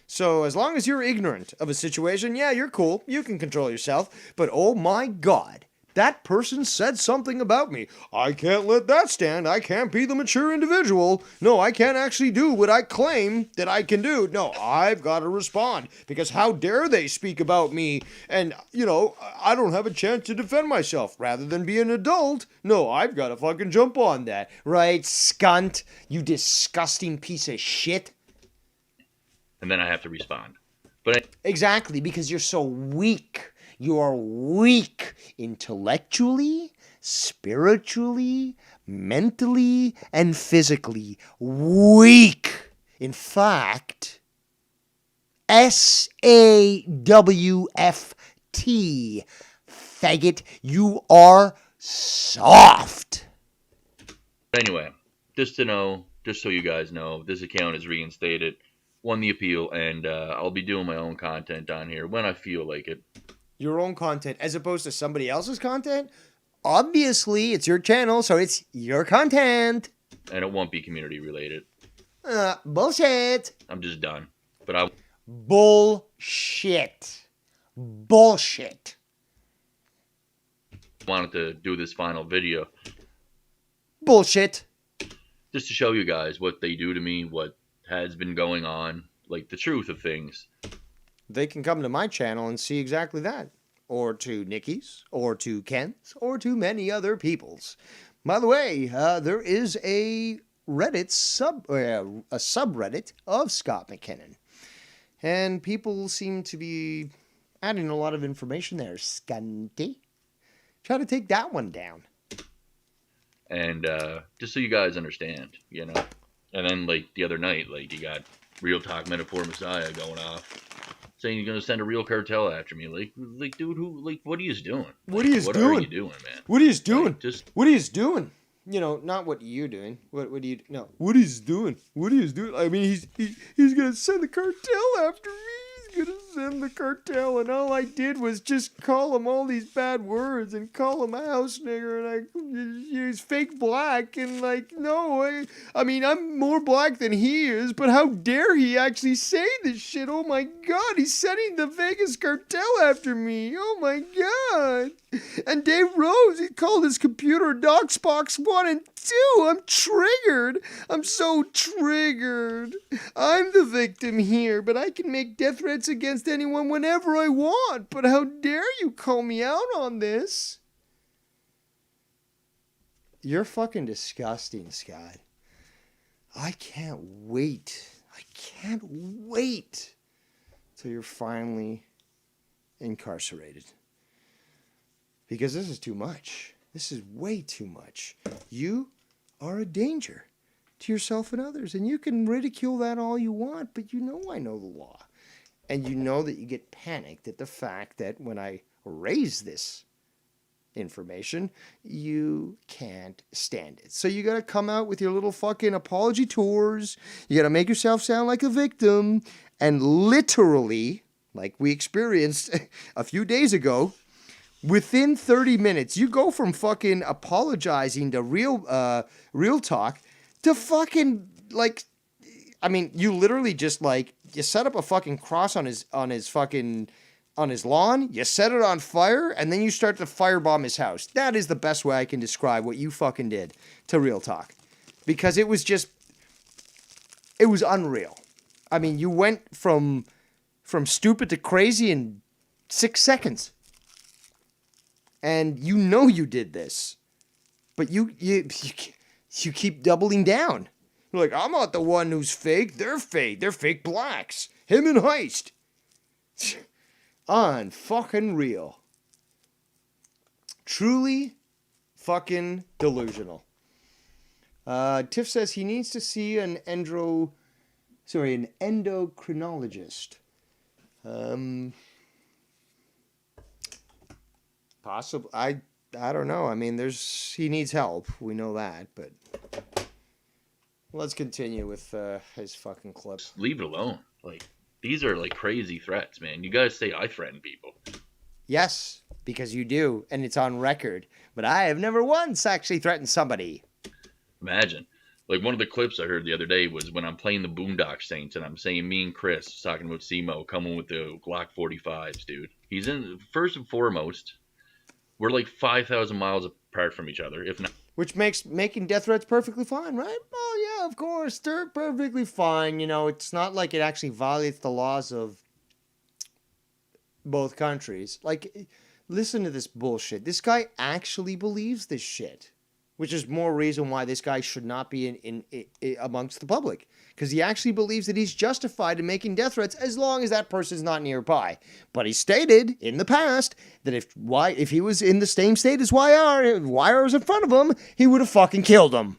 So as long as you're ignorant of a situation, yeah, you're cool. You can control yourself. But oh my God, that person said something about me. I can't let that stand. I can't be the mature individual. No, I can't actually do what I claim that I can do. No, I've got to respond. Because how dare they speak about me? And, I don't have a chance to defend myself. Rather than be an adult, no, I've got to fucking jump on that. Right, Scunt? You disgusting piece of shit. And then I have to respond. But exactly, because you're so weak. You are weak intellectually, spiritually, mentally, and physically. Weak. In fact, SAWFT, faggot, you are soft. Anyway, just so you guys know, this account is reinstated. Won the appeal, and I'll be doing my own content on here when I feel like it. Your own content as opposed to somebody else's content? Obviously, it's your channel, so it's your content. And it won't be community related. Bullshit. I'm just done. But Bullshit. Bullshit. Wanted to do this final video. Bullshit. Just to show you guys what they do to me, what has been going on, like the truth of things. They can come to my channel and see exactly that. Or to Nikki's, or to Ken's, or to many other people's. By the way, there is a Reddit a subreddit of Scott McKinnon. And people seem to be adding a lot of information there. Scunty. Try to take that one down. And just so you guys understand, you know. And then, like, the other night, like, you got Real Talk Metaphor Messiah going off, saying you're going to send a real cartel after me. Like, dude, what are you doing? What are you doing? What are you doing, man? What are you doing? Like, what are you doing? You know, not what you're doing. What do you... No. What he's doing. What he's doing. I mean, he's going to send the cartel after me. He's going to send the cartel. And all I did was just call him all these bad words and call him a house nigger. And he's fake black. And like, no, I mean, I'm more black than he is. But how dare he actually say this shit? Oh my God. He's sending the Vegas cartel after me. Oh my God. And Dave Rose, he called his computer Docsbox 1 and 2. I'm triggered. I'm so triggered. I'm the victim here, but I can make death threats against anyone whenever I want. But how dare you call me out on this? You're fucking disgusting, Scott. I can't wait. I can't wait till you're finally incarcerated. Because this is too much. This is way too much. You are a danger to yourself and others. And you can ridicule that all you want, but you know I know the law. And you know that you get panicked at the fact that when I raise this information, you can't stand it. So you got to come out with your little fucking apology tours. You got to make yourself sound like a victim. And literally, like we experienced a few days ago, within 30 minutes, you go from fucking apologizing to real talk to fucking, like, I mean, you literally just, like, you set up a fucking cross on his lawn, you set it on fire, and then you start to firebomb his house. That is the best way I can describe what you fucking did to Real Talk. Because it was unreal. I mean, you went from stupid to crazy in 6 seconds. And you know you did this, but you keep doubling down. You're like, I'm not the one who's fake. They're fake. They're fake blacks. Him and Heist. Unfucking real. Truly fucking delusional. Tiff says he needs to see an endocrinologist. Possible. I don't know. I mean, he needs help. We know that, but let's continue with his fucking clips. Leave it alone. Like, these are like crazy threats, man. You guys say I threaten people. Yes, because you do, and it's on record. But I have never once actually threatened somebody. Imagine. Like, one of the clips I heard the other day was when I'm playing the Boondock Saints, and I'm saying me and Chris talking about Simo coming with the Glock 45s, dude. He's in, first and foremost, we're like 5,000 miles apart from each other, if not. Which makes making death threats perfectly fine, right? Oh, yeah, of course. They're perfectly fine. You know, it's not like it actually violates the laws of both countries. Like, listen to this bullshit. This guy actually believes this shit. Which is more reason why this guy should not be in amongst the public. Because he actually believes that he's justified in making death threats as long as that person's not nearby. But he stated in the past that if he was in the same state as YR was in front of him, he would have fucking killed him.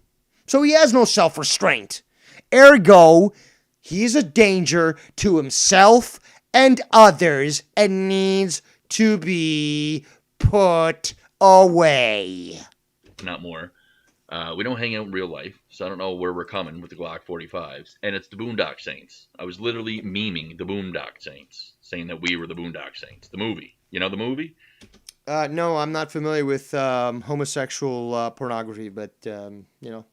So he has no self-restraint. Ergo, he's a danger to himself and others and needs to be put away. Not more. We don't hang out in real life, so I don't know where we're coming with the Glock 45s. And it's the Boondock Saints. I was literally memeing the Boondock Saints, saying that we were the Boondock Saints. The movie. You know the movie? No, I'm not familiar with homosexual pornography, but, you know.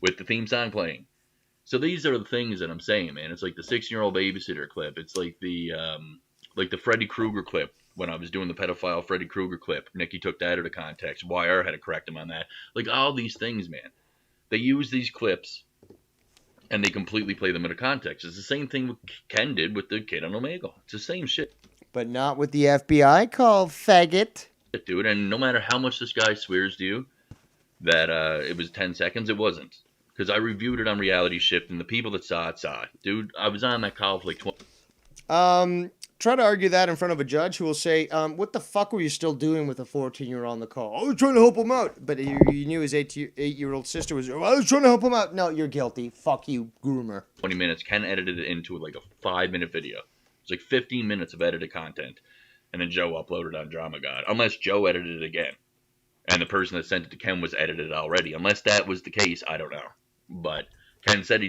With the theme song playing. So these are the things that I'm saying, man. It's like the 16-year-old babysitter clip. It's like the Freddy Krueger clip when I was doing the pedophile Freddy Krueger clip. Nikki took that out of context. YR had to correct him on that. Like, all these things, man. They use these clips and they completely play them out of context. It's the same thing Ken did with the kid on Omegle. It's the same shit. But not with the FBI call, faggot. Dude, and no matter how much this guy swears to you that it was 10 seconds, it wasn't. Because I reviewed it on Reality Shift, and the people that saw it. Dude, I was on that call for like 20... Try to argue that in front of a judge who will say, what the fuck were you still doing with a 14-year-old on the call? I was trying to help him out. But you knew his 8-year-old sister was, I was trying to help him out. No, you're guilty. Fuck you, groomer. 20 minutes. Ken edited it into like a 5-minute video. It's like 15 minutes of edited content. And then Joe uploaded on Drama God. Unless Joe edited it again. And the person that sent it to Ken was edited already. Unless that was the case, I don't know. But Ken said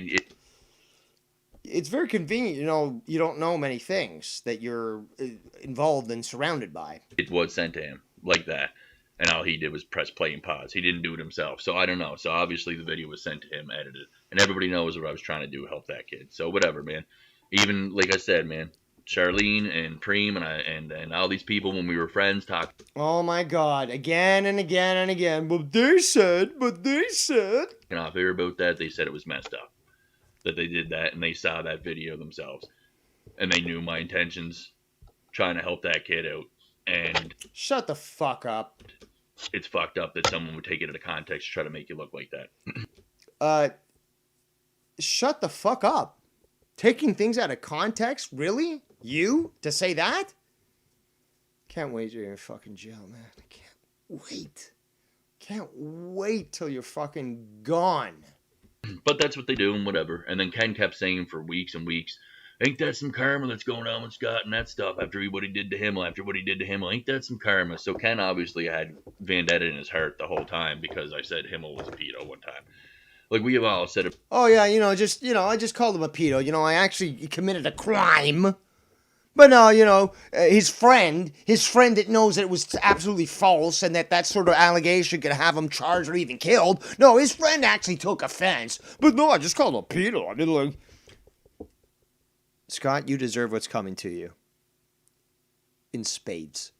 it's very convenient, you don't know many things that you're involved and surrounded by. It was sent to him like that. And all he did was press play and pause. He didn't do it himself. So I don't know. So obviously the video was sent to him, edited. And everybody knows what I was trying to do, help that kid. So whatever, man. Even, like I said, man, Charlene and Preem and all these people when we were friends talked. Oh my God, again and again and again. But they said. And off air about that, they said it was messed up that they did that, and they saw that video themselves, and they knew my intentions, trying to help that kid out. And shut the fuck up. It's fucked up that someone would take it out of context to try to make you look like that. Shut the fuck up. Taking things out of context, really? You to say that? Can't wait till you're in fucking jail, man. I can't wait. Can't wait till you're fucking gone. But that's what they do and whatever. And then Ken kept saying for weeks and weeks, ain't that some karma that's going on with Scott and that stuff after what he did to Himmel, ain't that some karma? So Ken obviously had vendetta in his heart the whole time because I said Himmel was a pedo one time. Like, we have all said it. Oh, yeah, I just called him a pedo. I actually committed a crime. But no, his friend that knows that it was absolutely false and that sort of allegation could have him charged or even killed. No, his friend actually took offense. But no, I just called him a pedo. I didn't like... Scott, you deserve what's coming to you. In spades.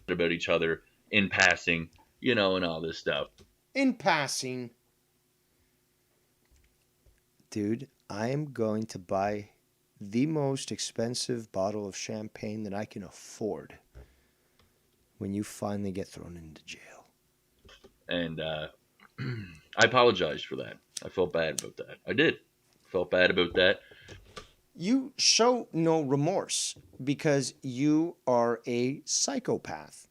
About each other in passing, and all this stuff. In passing. Dude, I am going to buy the most expensive bottle of champagne that I can afford when you finally get thrown into jail. And I apologized for that. I felt bad about that. I did. Felt bad about that. You show no remorse because you are a psychopath.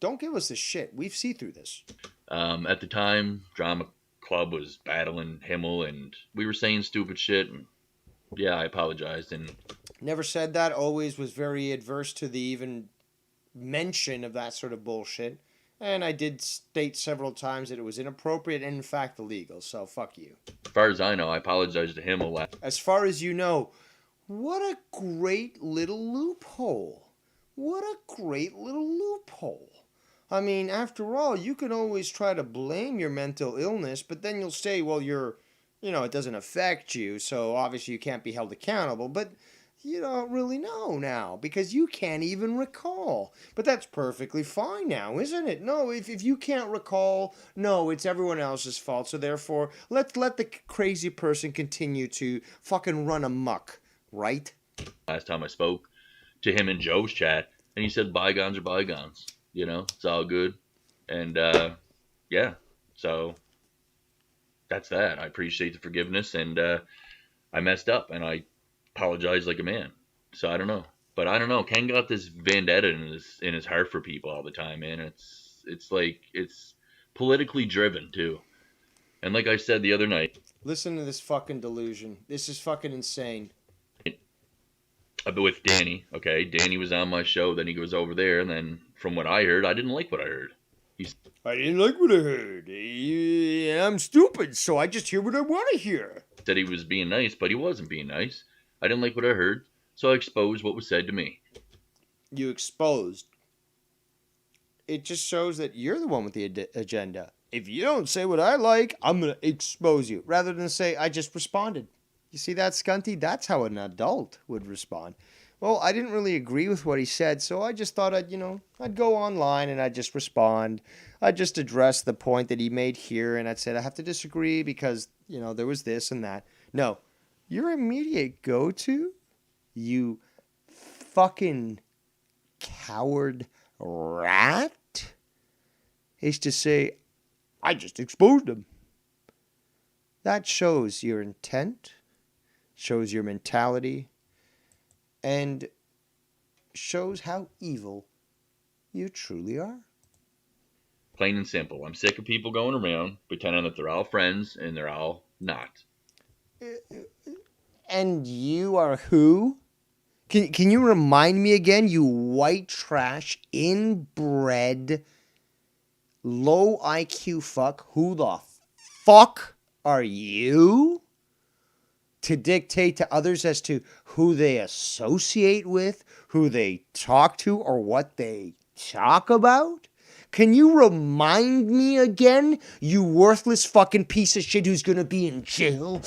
Don't give us this shit. We've seen through this. At the time, Drama Club was battling Himmel, and we were saying stupid shit, and yeah, I apologized. And never said that. Always was very adverse to the even mention of that sort of bullshit. And I did state several times that it was inappropriate and in fact illegal. So fuck you. As far as I know, I apologized to Himmel. As far as you know, what a great little loophole. What a great little loophole. I mean, after all, you can always try to blame your mental illness, but then you'll say, well, it doesn't affect you, so obviously you can't be held accountable. But you don't really know now, because you can't even recall. But that's perfectly fine now, isn't it? No, if you can't recall, no, it's everyone else's fault. So therefore, let the crazy person continue to fucking run amok, right? Last time I spoke to him in Joe's chat, and he said bygones are bygones. It's all good. And, yeah, so that's that. I appreciate the forgiveness, and I messed up, and I apologize like a man. So I don't know. But I don't know. Ken got this vendetta in his heart for people all the time, man. It's like, it's politically driven, too. And like I said the other night. Listen to this fucking delusion. This is fucking insane. With Danny, okay? Danny was on my show, then he goes over there, and then from what I heard, I didn't like what I heard. I didn't like what I heard. I'm stupid, so I just hear what I want to hear. Said he was being nice, but he wasn't being nice. I didn't like what I heard, so I exposed what was said to me. You exposed. It just shows that you're the one with the agenda. If you don't say what I like, I'm going to expose you. Rather than say, I just responded. You see that, Scunty? That's how an adult would respond. Well, I didn't really agree with what he said, so I just thought I'd go online and I'd just respond. I'd just address the point that he made here, and I'd say I have to disagree because, there was this and that. No, your immediate go-to, you fucking coward rat, is to say, I just exposed him. That shows your intent, shows your mentality, and shows how evil you truly are. Plain and simple. I'm sick of people going around pretending that they're all friends and they're all not. And you are who? Can you remind me again, you white trash, inbred, low IQ fuck? Who the fuck are you to dictate to others as to who they associate with, who they talk to, or what they talk about? Can you remind me again, you worthless fucking piece of shit who's gonna be in jail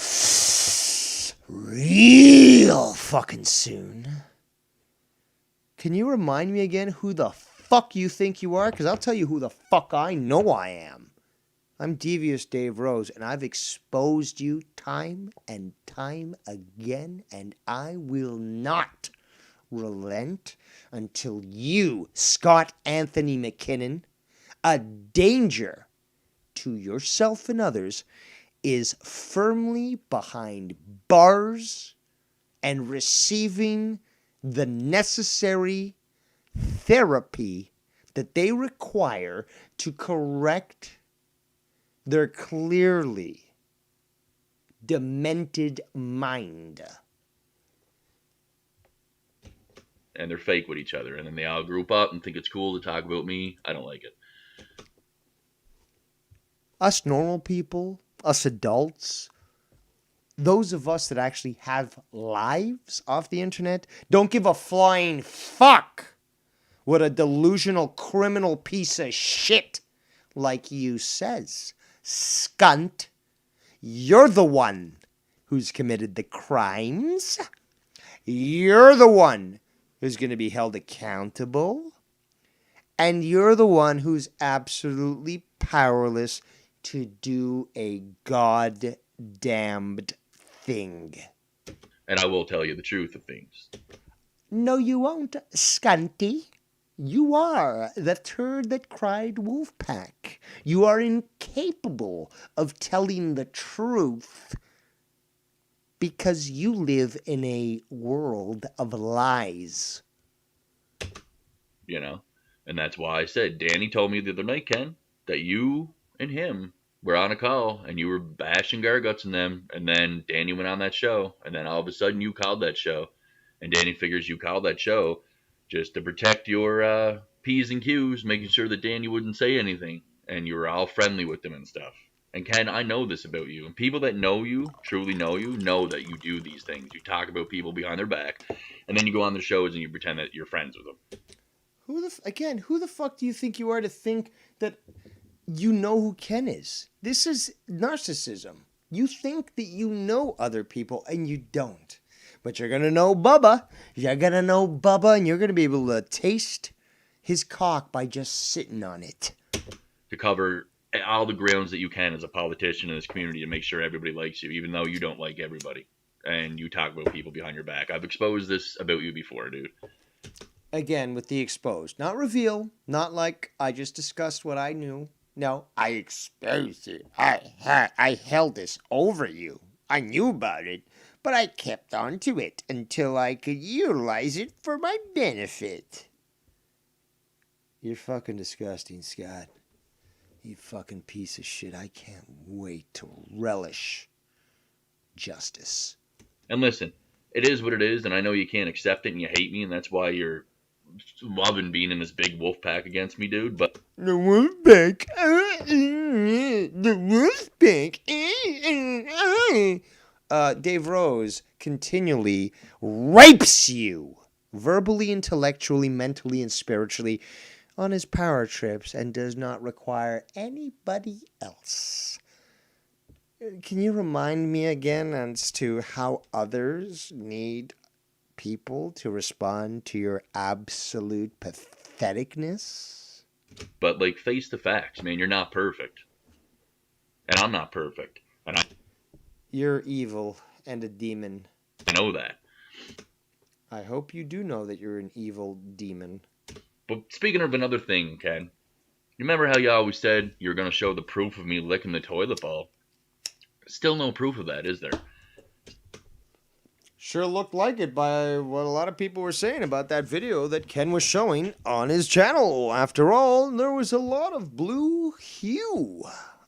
real fucking soon? Can you remind me again who the fuck you think you are? Because I'll tell you who the fuck I know I am. I'm Devious Dave Rose, and I've exposed you time and time again, and I will not relent until you, Scott Anthony McKinnon, a danger to yourself and others, is firmly behind bars and receiving the necessary therapy that they require to correct their clearly demented mind. And they're fake with each other. And then they all group up and think it's cool to talk about me. I don't like it. Us normal people, us adults, those of us that actually have lives off the internet, don't give a flying fuck what a delusional criminal piece of shit like you says. Scunt, you're the one who's committed the crimes. You're the one who's going to be held accountable. And you're the one who's absolutely powerless to do a goddamned thing. And I will tell you the truth of things. No, you won't, Scunty. You are the turd that cried wolf pack. You are incapable of telling the truth because you live in a world of lies. You know? And that's why I said, Danny told me the other night, Ken, that you and him were on a call and you were bashing Garguts and them. And then Danny went on that show. And then all of a sudden you called that show. And Danny figures you called that show just to protect your P's and Q's, making sure that Danny wouldn't say anything. And you were all friendly with them and stuff. And Ken, I know this about you. And people that know you, truly know you, know that you do these things. You talk about people behind their back. And then you go on their shows and you pretend that you're friends with them. Who the fuck do you think you are to think that you know who Ken is? This is narcissism. You think that you know other people and you don't. But you're going to know Bubba. You're going to know Bubba and you're going to be able to taste his cock by just sitting on it. To cover all the grounds that you can as a politician in this community to make sure everybody likes you, even though you don't like everybody. And you talk about people behind your back. I've exposed this about you before, dude. Again, with the exposed. Not reveal. Not like I just discussed what I knew. No, I exposed it. I held this over you. I knew about it, but I kept on to it until I could utilize it for my benefit. You're fucking disgusting, Scott. You fucking piece of shit. I can't wait to relish justice. And listen, it is what it is, and I know you can't accept it and you hate me, and that's why you're loving being in this big wolf pack against me, dude, but... The wolf pack. The wolf pack. Dave Rose continually rapes you verbally, intellectually, mentally, and spiritually on his power trips and does not require anybody else. Can you remind me again as to how others need people to respond to your absolute patheticness. But, like, face the facts, man. You're not perfect. And I'm not perfect. And You're evil and a demon. I know that. I hope you do know that you're an evil demon. But speaking of another thing, Ken, you remember how you always said you were going to show the proof of me licking the toilet bowl? Still no proof of that, is there? Sure looked like it by what a lot of people were saying about that video that Ken was showing on his channel. After all, there was a lot of blue hue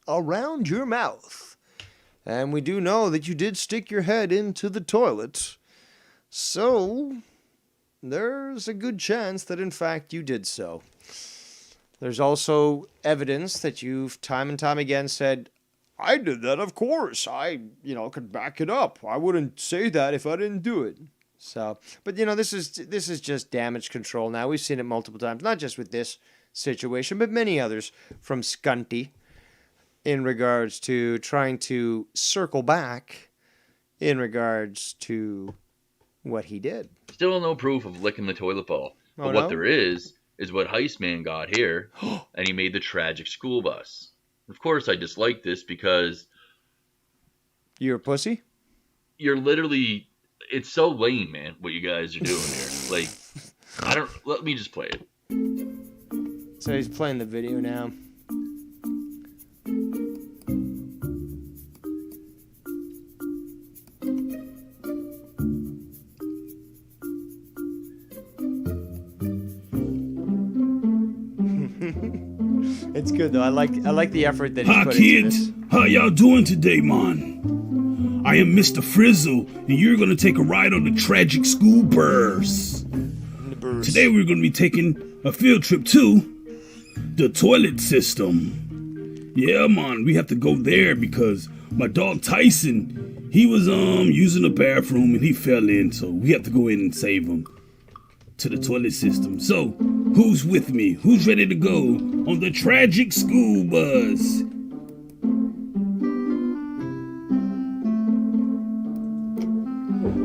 around your mouth. And we do know that you did stick your head into the toilet. So, there's a good chance that in fact you did so. There's also evidence that you've time and time again said, I did that, of course. I, could back it up. I wouldn't say that if I didn't do it. So, but this is just damage control now. We've seen it multiple times, not just with this situation, but many others from Scunty in regards to trying to circle back in regards to what he did. Still no proof of licking the toilet bowl. But what there is what Heistman got here, and he made the tragic school bus. Of course, I dislike this because... You're a pussy? You're literally... It's so lame, man, what you guys are doing here. Like, let me just play it. So he's playing the video now. It's good though. I like the effort that he Hi put kids, into this. how y'all doing today, man? I am Mr. Frizzle, and you're gonna take a ride on the tragic school bus. Today we're gonna be taking a field trip to the toilet system. Yeah, man, we have to go there because my dog Tyson, he was using the bathroom and he fell in, so we have to go in and save him. To the toilet system. So, who's with me? Who's ready to go on the tragic school bus?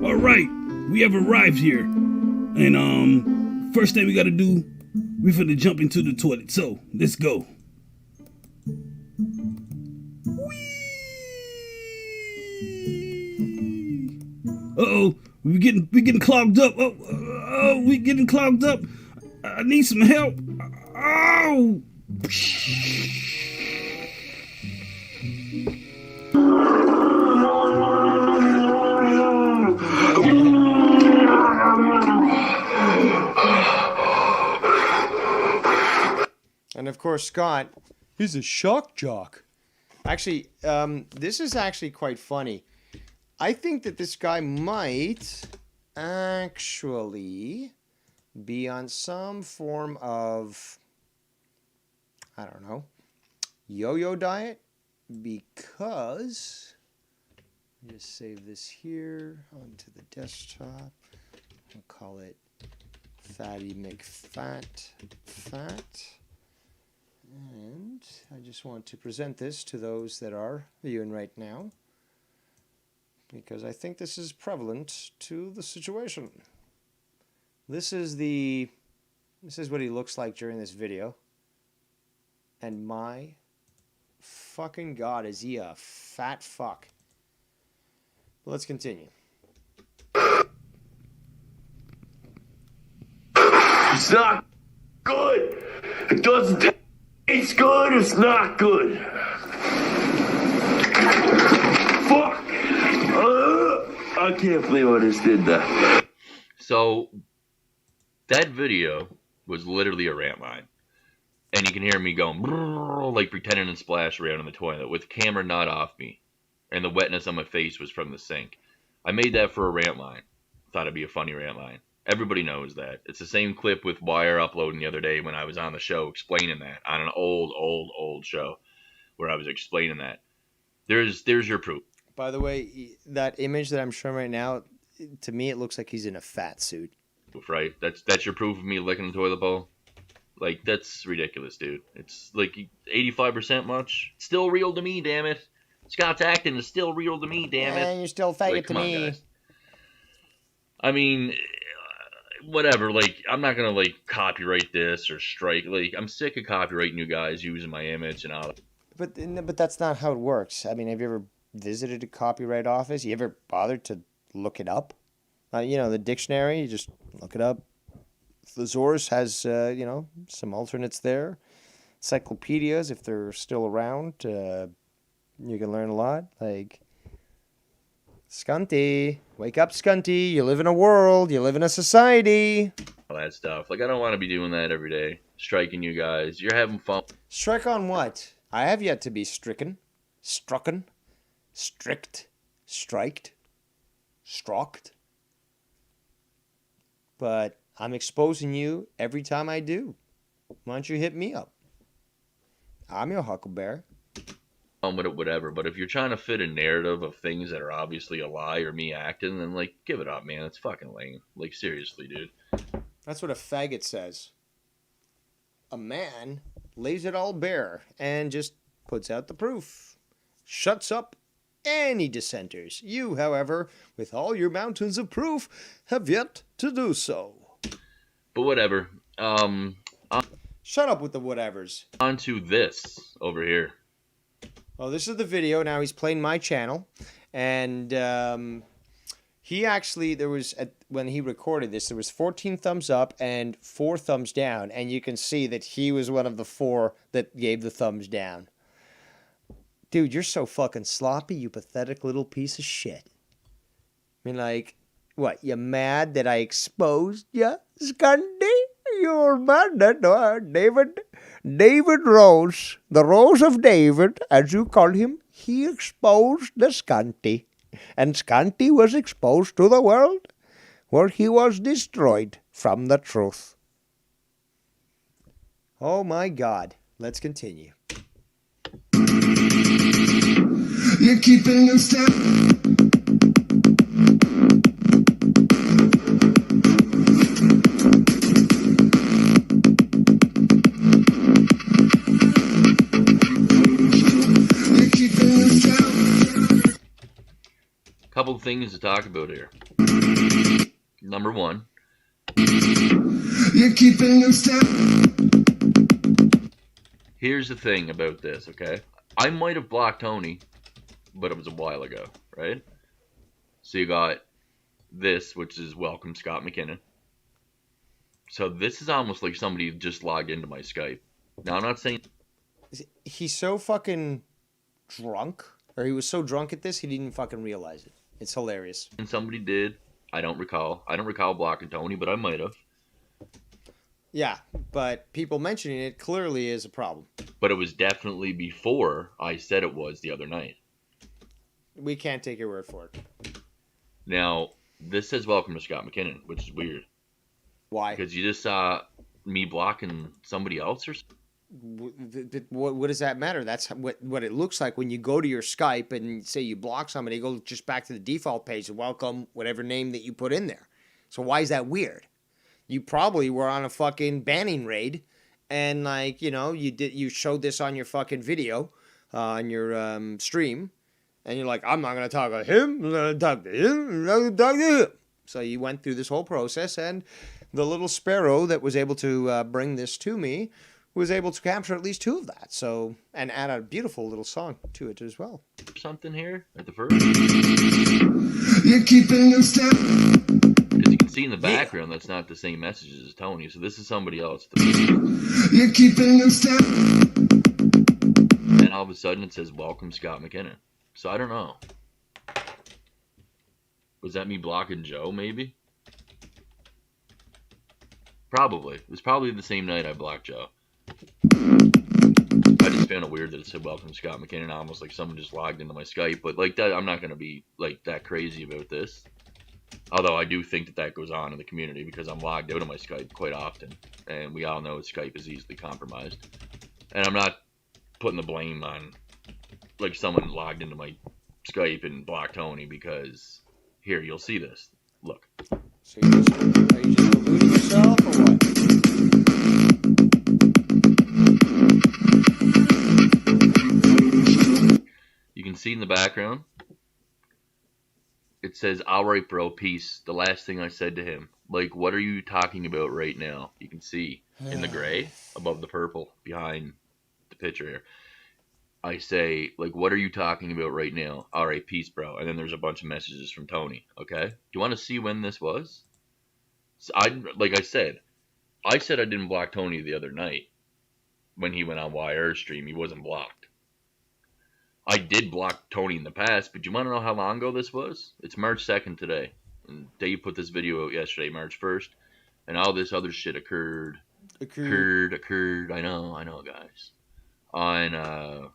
All right, we have arrived here, and first thing we gotta do, we finna jump into the toilet. So, let's go. Uh-oh, we getting clogged up. Oh, we getting clogged up. I need some help. Oh! And of course, Scott, he's a shock jock. Actually, this is actually quite funny. I think that this guy might actually be on some form of, I don't know, yo-yo diet, because, just save this here onto the desktop, I'll call it Fatty McFat Fat, and I just want to present this to those that are viewing right now, because I think this is prevalent to the situation. This is what he looks like during this video. And my fucking God, is he a fat fuck. But let's continue. It's not good. It doesn't taste good. It's not good. Fuck. I can't believe I just did that. So, that video was literally a rant line. And you can hear me going, like pretending to splash around in the toilet with the camera not off me. And the wetness on my face was from the sink. I made that for a rant line. Thought it'd be a funny rant line. Everybody knows that. It's the same clip with Wire uploading the other day when I was on the show explaining that. On an old show where I was explaining that. There's your proof. By the way, that image that I'm showing right now, to me it looks like he's in a fat suit. Right? That's your proof of me licking the toilet bowl? Like, that's ridiculous, dude. It's like 85% much. It's still real to me, damn it. Scott's acting is still real to me, damn it. And you're still fake Like, it to come on, me. guys. I mean, whatever. Like, I'm not gonna like copyright this or strike. Like, I'm sick of copyrighting you guys using my image and all that. But that's not how it works. I mean, have you ever visited a copyright office? You ever bothered to look it up? The dictionary, you just look it up. Thesaurus has, some alternates there. Encyclopedias, if they're still around, you can learn a lot. Like, Scunty, wake up, Scunty. You live in a world. You live in a society. All that stuff. Like, I don't want to be doing that every day. Striking you guys. You're having fun. Strike on what? I have yet to be stricken. Strucken. Strict. Striked. Strocked. But I'm exposing you every time I do. Why don't you hit me up? I'm your huckleberry. With it, whatever. But if you're trying to fit a narrative of things that are obviously a lie or me acting, then like, give it up, man. It's fucking lame. Like, seriously, dude. That's what a faggot says. A man lays it all bare and just puts out the proof. Shuts up any dissenters. You, however, with all your mountains of proof, have yet to do so. But whatever. Shut up with the whatevers. On to this over here. Oh, this is the video. Now he's playing my channel. And he actually, when he recorded this, there was 14 thumbs up and 4 thumbs down. And you can see that he was one of the 4 that gave the thumbs down. Dude, you're so fucking sloppy, you pathetic little piece of shit. I mean, like, what, you mad that I exposed you, Scunty? You're mad that David Rose, the Rose of David, as you call him, he exposed the Scunty. And Scunty was exposed to the world, where he was destroyed from the truth. Oh my God. Let's continue. You're keeping in step. Couple of things to talk about here. Number one. You're keeping in step. Here's the thing about this, okay? I might have blocked Tony, but it was a while ago, right? So you got this, which is welcome Scott McKinnon. So this is almost like somebody just logged into my Skype. Now, I'm not saying... He's so fucking drunk, or he was so drunk at this, he didn't fucking realize it. It's hilarious. And somebody did. I don't recall. I don't recall blocking Tony, but I might have. Yeah, but people mentioning it clearly is a problem. But it was definitely before I said it was the other night. We can't take your word for it. Now, this says welcome to Scott McKinnon, which is weird. Why? Because you just saw me blocking somebody else or something? What does that matter? That's what it looks like when you go to your Skype and say you block somebody. Go just back to the default page and welcome whatever name that you put in there. So why is that weird? You probably were on a fucking banning raid, and you showed this on your fucking video, on your stream, and you're like, I'm not gonna talk to him. I'm gonna talk to him. I'm not gonna talk to him. So you went through this whole process, and the little sparrow that was able to bring this to me was able to capture at least 2 of that. So, and add a beautiful little song to it as well. Something here at the first. You're keeping in step. Because you can see in the background that's not the same messages as Tony. So this is somebody else. You're keeping in step. And all of a sudden it says welcome Scott McKinnon. So I don't know. Was that me blocking Joe maybe? Probably. It was probably the same night I blocked Joe. I just found it weird that it said welcome Scott McKinnon, almost like someone just logged into my Skype. But like that, I'm not going to be like that crazy about this. Although I do think that goes on in the community because I'm logged out of my Skype quite often. And we all know Skype is easily compromised. And I'm not putting the blame on like someone logged into my Skype and blocked Tony because here, you'll see this. Look. So are you just deluding yourself or what? You can see in the background It says, "All right, bro, peace." The last thing I said to him, like, what are you talking about right now? You can see in the gray above the purple behind the picture here. I say, like, what are you talking about right now? All right, peace, bro. And then there's a bunch of messages from Tony. Okay, do you want to see when this was? So like I said I didn't block Tony the other night when he went on YR stream. He wasn't blocked. I did block Tony in the past, but you want to know how long ago this was? It's March 2nd today. And Dave put this video out yesterday, March 1st. And all this other shit occurred. I know, guys. On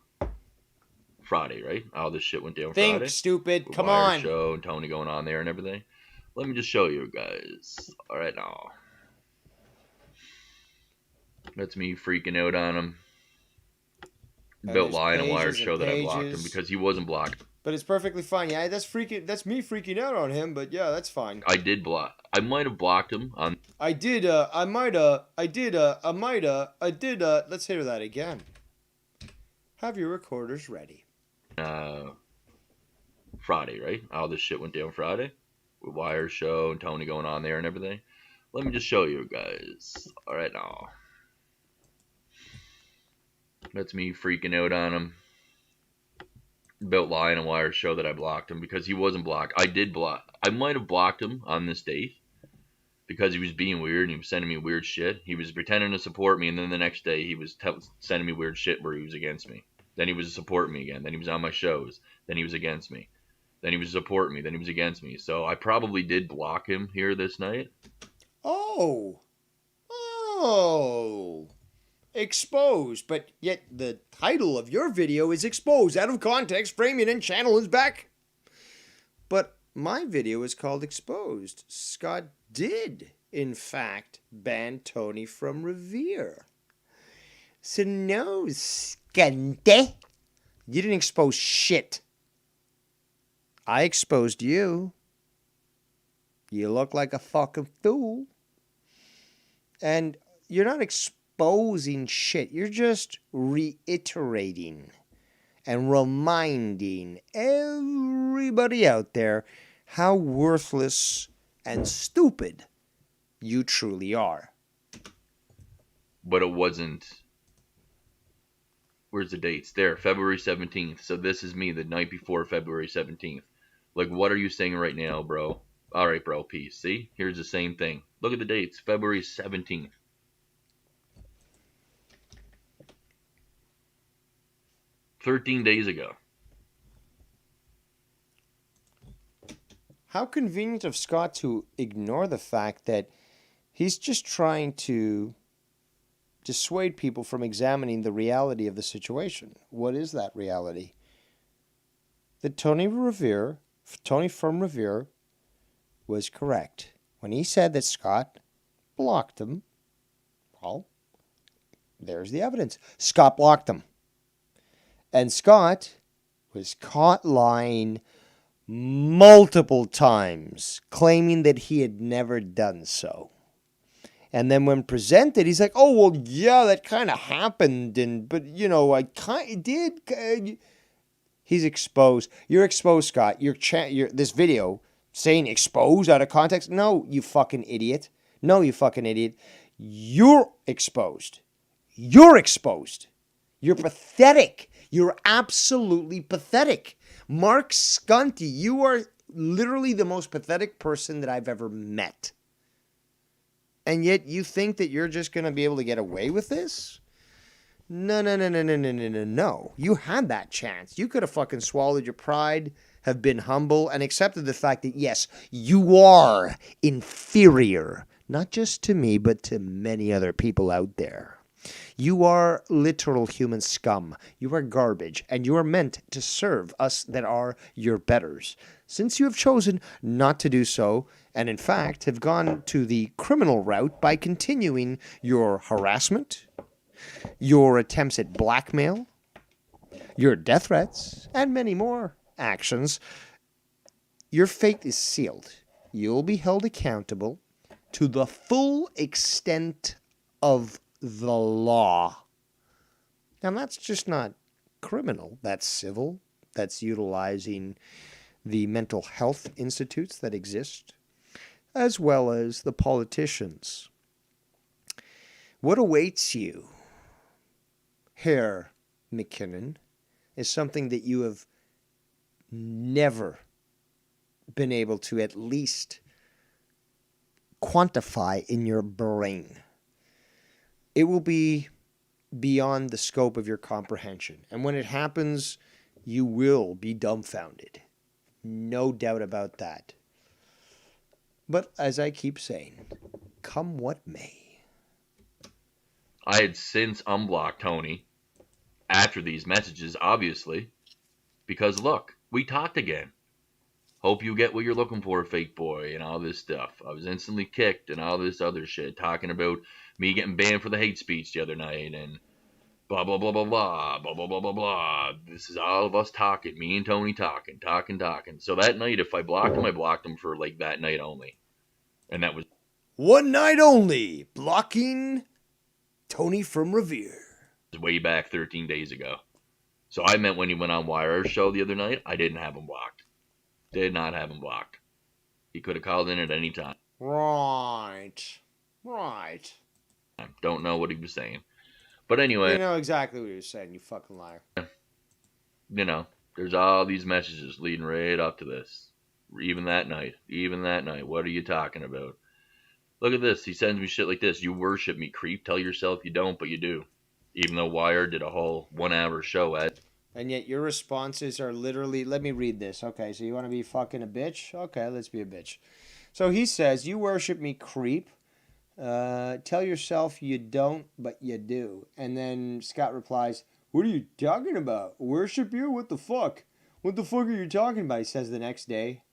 Friday, right? All this shit went down Think, Friday. stupid. With Come Wire on. Show and Tony going on there and everything. Let me just show you guys. All right now. That's me freaking out on him. About lying on Wire Show that I blocked him because he wasn't blocked. But it's perfectly fine. Yeah, that's me freaking out on him, but yeah, that's fine. I did block. I might have blocked him on. Let's hear that again. Have your recorders ready. Friday, right? All this shit went down Friday with Wire Show and Tony going on there and everything. Let me just show you guys. All right now. That's me freaking out on him. About lying on Wire Show that I blocked him because he wasn't blocked. I did block. I might have blocked him on this date because he was being weird and he was sending me weird shit. He was pretending to support me, and then the next day he was sending me weird shit where he was against me. Then he was supporting me again. Then he was on my shows. Then he was against me. Then he was supporting me. Then he was against me. So I probably did block him here this night. Oh. Exposed, but yet the title of your video is exposed, out of context, framing and channel is back. But my video is called Exposed. Scott did, in fact, ban Tony from Revere. So no, Scunty, you didn't expose shit. I exposed you. You look like a fucking fool. And you're not exposing shit. You're just reiterating and reminding everybody out there how worthless and stupid you truly are. But it wasn't. Where's the dates? There, February 17th. So this is me the night before February 17th. Like, what are you saying right now, bro? All right, bro, peace. See? Here's the same thing. Look at the dates. February 17th. $13 days ago. How convenient of Scott to ignore the fact that he's just trying to dissuade people from examining the reality of the situation. What is that reality? That Tony from Revere was correct when he said that Scott blocked him. Well, there's the evidence. Scott blocked him. And Scott was caught lying multiple times, claiming that he had never done so. And then when presented, he's like, oh, well, yeah, that kind of happened. But, I kind of did. He's exposed. You're exposed, Scott. This video saying exposed out of context. No, you fucking idiot. No, you fucking idiot. You're exposed. You're exposed. You're pathetic. You're absolutely pathetic. Mark Scunty, you are literally the most pathetic person that I've ever met. And yet you think that you're just going to be able to get away with this? No. You had that chance. You could have fucking swallowed your pride, have been humble, and accepted the fact that, yes, you are inferior. Not just to me, but to many other people out there. You are literal human scum. You are garbage, and you are meant to serve us that are your betters. Since you have chosen not to do so, and in fact have gone to the criminal route by continuing your harassment, your attempts at blackmail, your death threats, and many more actions, your fate is sealed. You'll be held accountable to the full extent of the law. Now, that's just not criminal. That's civil. That's utilizing the mental health institutes that exist, as well as the politicians. What awaits you, Herr McKinnon, is something that you have never been able to at least quantify in your brain. It will be beyond the scope of your comprehension. And when it happens, you will be dumbfounded. No doubt about that. But as I keep saying, come what may. I had since unblocked Tony after these messages, obviously, because look, we talked again. Hope you get what you're looking for, fake boy, and all this stuff. I was instantly kicked and all this other shit, talking about me getting banned for the hate speech the other night and blah, blah, blah, blah, blah, blah, blah, blah, blah, blah. This is all of us talking, me and Tony talking. So that night, if I blocked him for like that night only. And that was One night only, blocking Tony from Revere. way back 13 days ago. So I meant when he went on Wire's show the other night, I didn't have him blocked. Did not have him blocked. He could have called in at any time. Right. Don't know what he was saying. But anyway, You know exactly what you're saying, you fucking liar. you know, there's all these messages leading right up to this. Even that night. What are you talking about? Look at this. He sends me shit like this. You worship me, creep. Tell yourself you don't, but you do. Even though Wire did a whole 1 hour show at. And yet your responses are literally, let me read this. Okay, so you want to be fucking a bitch? Okay, let's be a bitch. So he says, you worship me, creep. Tell yourself you don't, but you do. And then Scott replies, what are you talking about? Worship you? What the fuck? What the fuck are you talking about? He says the next day.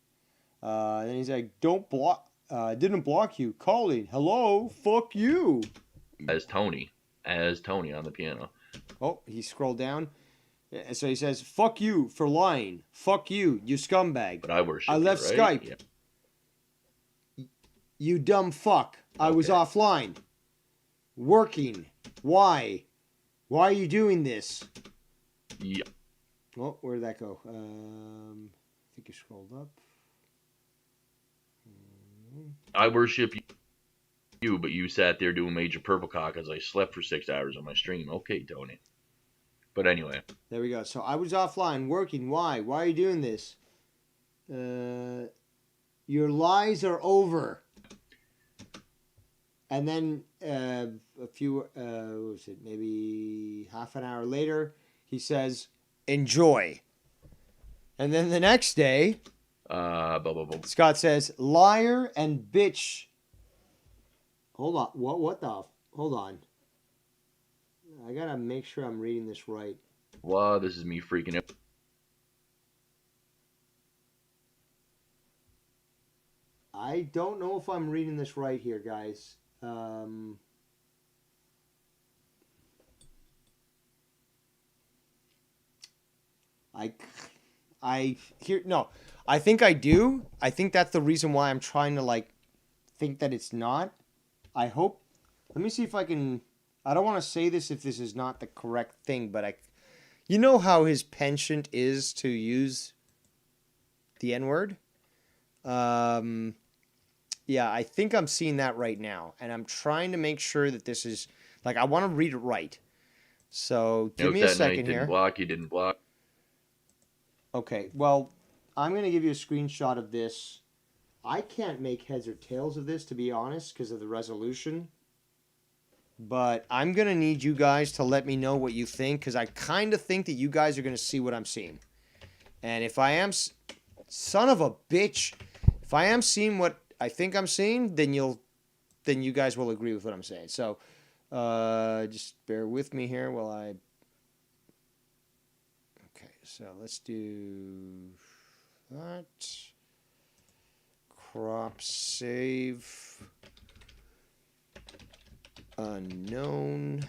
Then he's like, didn't block you. Calling. Hello? Fuck you. As Tony on the piano. Oh, he scrolled down. So he says, fuck you for lying. Fuck you, you scumbag. But I worship I left you, right? Skype. Yeah. You dumb fuck. I was offline. Working. Why? Why are you doing this? Yeah. Oh, where did that go? I think you scrolled up. I worship you, but you sat there doing Major Purple Cock as I slept for 6 hours on my stream. Okay, Tony. But anyway. There we go. So I was offline working. Why? Why are you doing this? Your lies are over. And then a few, what was it? Maybe half an hour later, he says, enjoy. And then the next day, Blah, blah, blah. Scott says, liar and bitch. Hold on. What the? Hold on. I gotta make sure I'm reading this right. Wow, this is me freaking out. I don't know if I'm reading this right here, guys. I hear no. I think I do. I think that's the reason why I'm trying to think that it's not. I hope. Let me see if I can. I don't want to say this if this is not the correct thing, but you know how his penchant is to use the N-word? Yeah, I think I'm seeing that right now, and I'm trying to make sure that this is, I want to read it right. So, give me a second here. You didn't block. Okay, well, I'm going to give you a screenshot of this. I can't make heads or tails of this, to be honest, because of the resolution. But I'm going to need you guys to let me know what you think, because I kind of think that you guys are going to see what I'm seeing. And if I am, son of a bitch, if I am seeing what I think I'm seeing, then you guys will agree with what I'm saying. So, just bear with me here while I... Okay, so let's do that. Crop save. Unknown.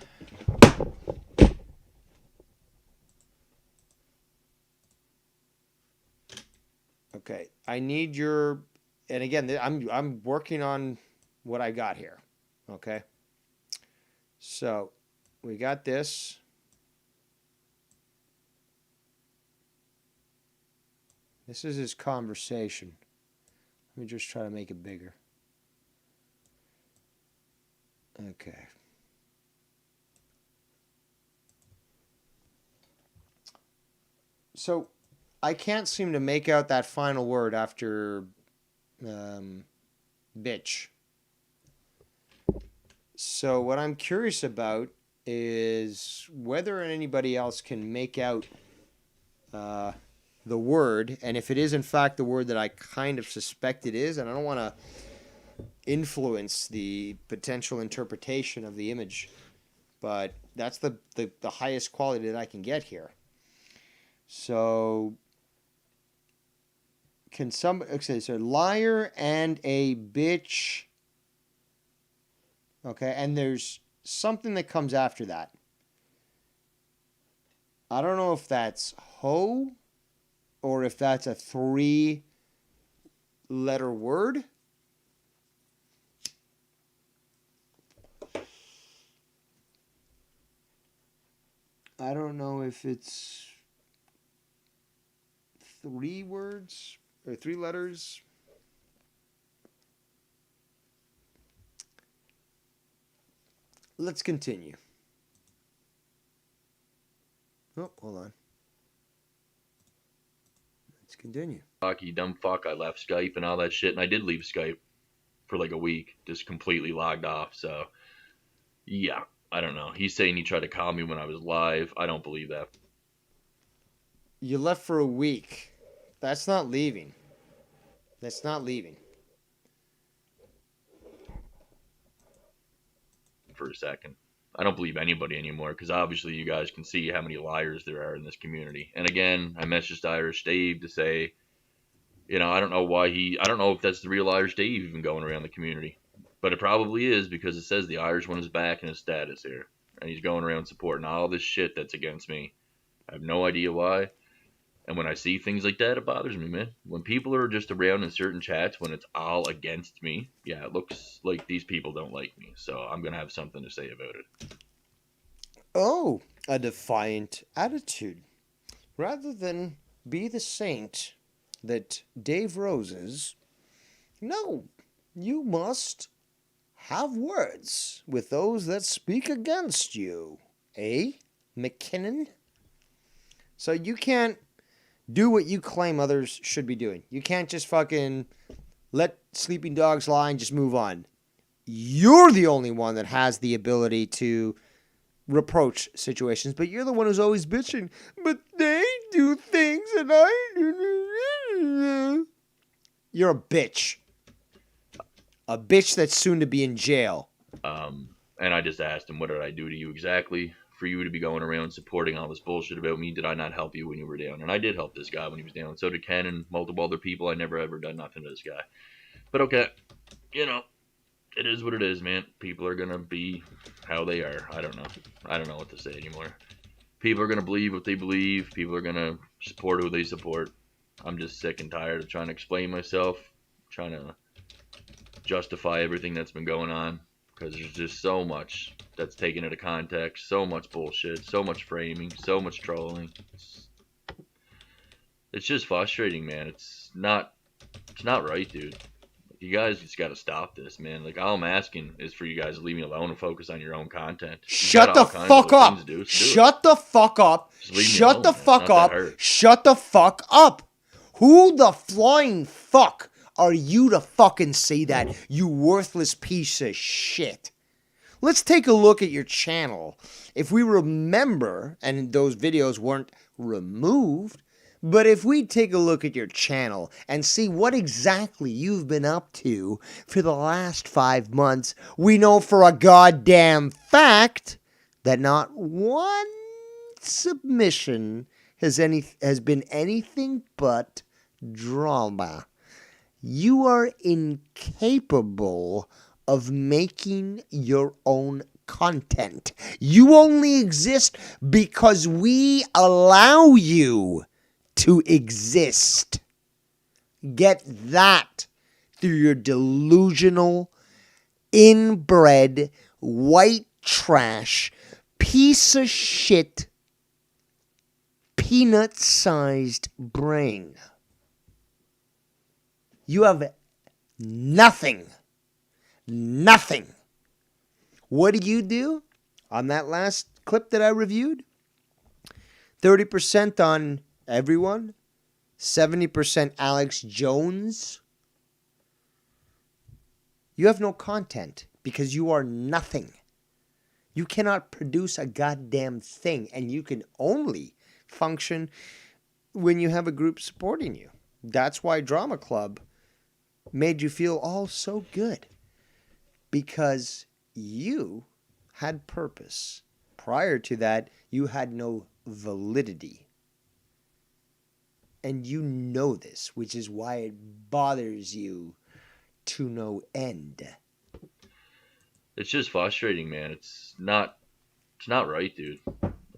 Okay, I need your... And again, I'm working on what I got here. Okay. So we got this. This is his conversation. Let me just try to make it bigger. Okay. So, I can't seem to make out that final word after bitch. So, what I'm curious about is whether anybody else can make out the word, and if it is in fact the word that I kind of suspect it is, and I don't want to influence the potential interpretation of the image, but that's the highest quality that I can get here. So, can somebody... Okay, so liar and a bitch. Okay, and there's something that comes after that. I don't know if that's hoe or if that's a 3-letter word. I don't know if it's 3 words or 3 letters. Let's continue. Oh, hold on. Let's continue. Fuck, you dumb fuck. I left Skype and all that shit, and I did leave Skype for like a week, just completely logged off. So, yeah, I don't know. He's saying he tried to call me when I was live. I don't believe that. You left for a week. That's not leaving. That's not leaving. For a second. I don't believe anybody anymore, because obviously you guys can see how many liars there are in this community. And again, I messaged Irish Dave to say, you know, I don't know if that's the real Irish Dave even going around the community. But it probably is, because it says the Irish one is back in his status here. And he's going around supporting all this shit that's against me. I have no idea why. And when I see things like that, it bothers me, man. When people are just around in certain chats, when it's all against me, yeah, it looks like these people don't like me. So I'm going to have something to say about it. Oh, a defiant attitude. Rather than be the saint that Dave Rose is, no, you must have words with those that speak against you. Eh, McKinnon? So you can't do what you claim others should be doing. You can't just fucking let sleeping dogs lie and just move on. You're the only one that has the ability to reproach situations, but you're the one who's always bitching. But they do things and I do. You're a bitch. A bitch that's soon to be in jail. And I just asked him, what did I do to you exactly for you to be going around supporting all this bullshit about me? Did I not help you when you were down? And I did help this guy when he was down. So did Ken and multiple other people. I never ever done nothing to this guy. But okay, you know, it is what it is, man. People are going to be how they are. I don't know. I don't know what to say anymore. People are going to believe what they believe. People are going to support who they support. I'm just sick and tired of trying to explain myself, trying to justify everything that's been going on, because there's just so much that's taken out of context, so much bullshit, so much framing, so much trolling. It's just frustrating, man. It's not right, dude. You guys just got to stop this, man. Like, all I'm asking is for you guys to leave me alone and focus on your own content. Shut the fuck up. Shut the fuck up. Shut the fuck up. Shut the fuck up. Who the flying fuck are you to fucking say that, you worthless piece of shit? Let's take a look at your channel. If we remember, and those videos weren't removed, but if we take a look at your channel and see what exactly you've been up to for the last 5 months, we know for a goddamn fact that not one submission has been anything but drama. You are incapable of making your own content. You only exist because we allow you to exist. Get that through your delusional, inbred, white trash, piece of shit, peanut-sized brain. You have nothing. Nothing. What do you do? On that last clip that I reviewed, 30% on everyone, 70% Alex Jones. You have no content because you are nothing. You cannot produce a goddamn thing, and you can only function when you have a group supporting you. That's why Drama Club made you feel all so good, because you had purpose. Prior to that, you had no validity. And you know this, which is why it bothers you to no end. It's just frustrating, man. It's not right, dude.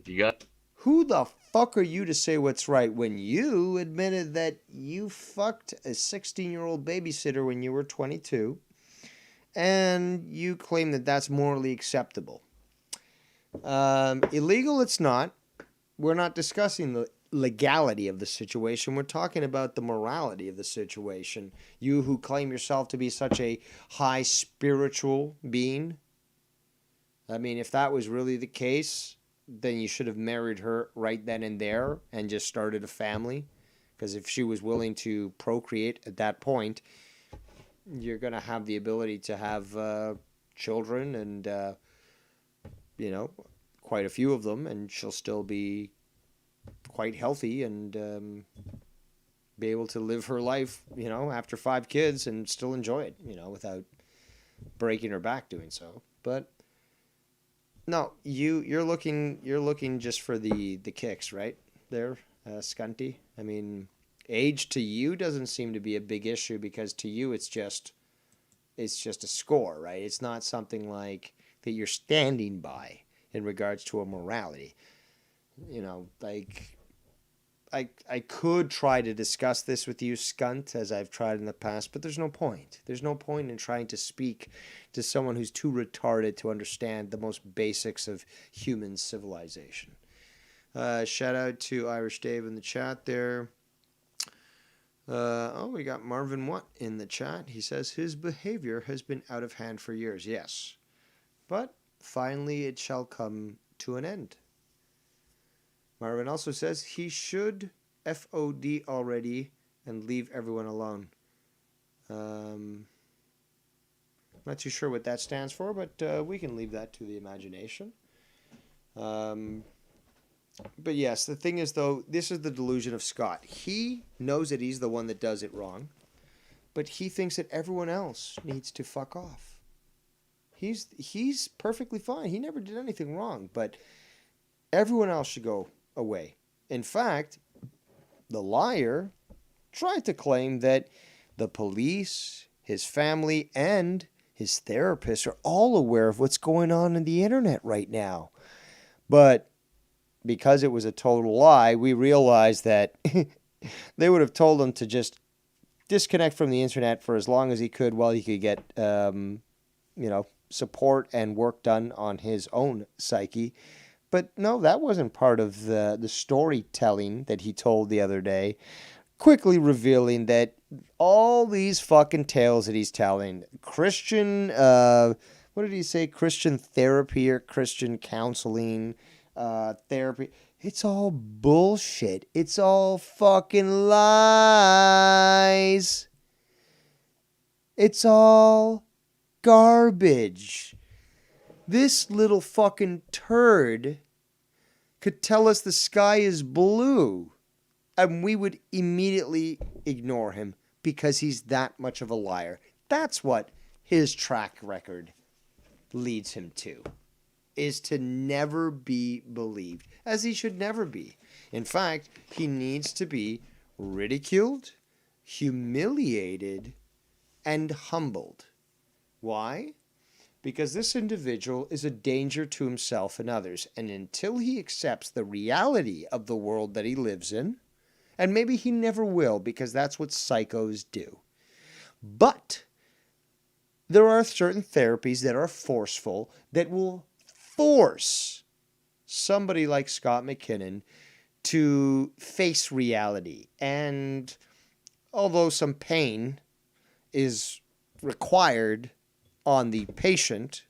You got Who the fuck are you to say what's right when you admitted that you fucked a 16-year-old babysitter when you were 22, and you claim that that's morally acceptable? Illegal, it's not. We're not discussing the legality of the situation. We're talking about the morality of the situation. You who claim yourself to be such a high spiritual being. I mean, if that was really the case, then you should have married her right then and there and just started a family. Because if she was willing to procreate at that point, you're going to have the ability to have children and, quite a few of them, and she'll still be quite healthy and be able to live her life, after 5 kids and still enjoy it, without breaking her back doing so. But no, you're looking just for the kicks, right? There, Scunty. I mean, age to you doesn't seem to be a big issue, because to you it's just a score, right? It's not something like that you're standing by in regards to a morality. I could try to discuss this with you, Scunt, as I've tried in the past, but there's no point. There's no point in trying to speak to someone who's too retarded to understand the most basics of human civilization. Shout out to Irish Dave in the chat there. We got Marvin Watt in the chat. He says his behavior has been out of hand for years. Yes, but finally it shall come to an end. Marvin also says he should FOD already and leave everyone alone. Not too sure what that stands for, but we can leave that to the imagination. But yes, the thing is, though, this is the delusion of Scott. He knows that he's the one that does it wrong, but he thinks that everyone else needs to fuck off. He's perfectly fine. He never did anything wrong, but everyone else should go away. In fact, the liar tried to claim that the police, his family, and his therapist are all aware of what's going on in the internet right now. But because it was a total lie, we realized that they would have told him to just disconnect from the internet for as long as he could while he could get, support and work done on his own psyche. But no, that wasn't part of the storytelling that he told the other day, quickly revealing that all these fucking tales that he's telling, Christian, what did he say? Christian therapy or Christian counseling, therapy. It's all bullshit. It's all fucking lies. It's all garbage. This little fucking turd could tell us the sky is blue, and we would immediately ignore him because he's that much of a liar. That's what his track record leads him to, is to never be believed, as he should never be. In fact, he needs to be ridiculed, humiliated, and humbled. Why? Because this individual is a danger to himself and others, and until he accepts the reality of the world that he lives in, and maybe he never will, because that's what psychos do. But there are certain therapies that are forceful, that will force somebody like Scott McKinnon to face reality. And although some pain is required on the patient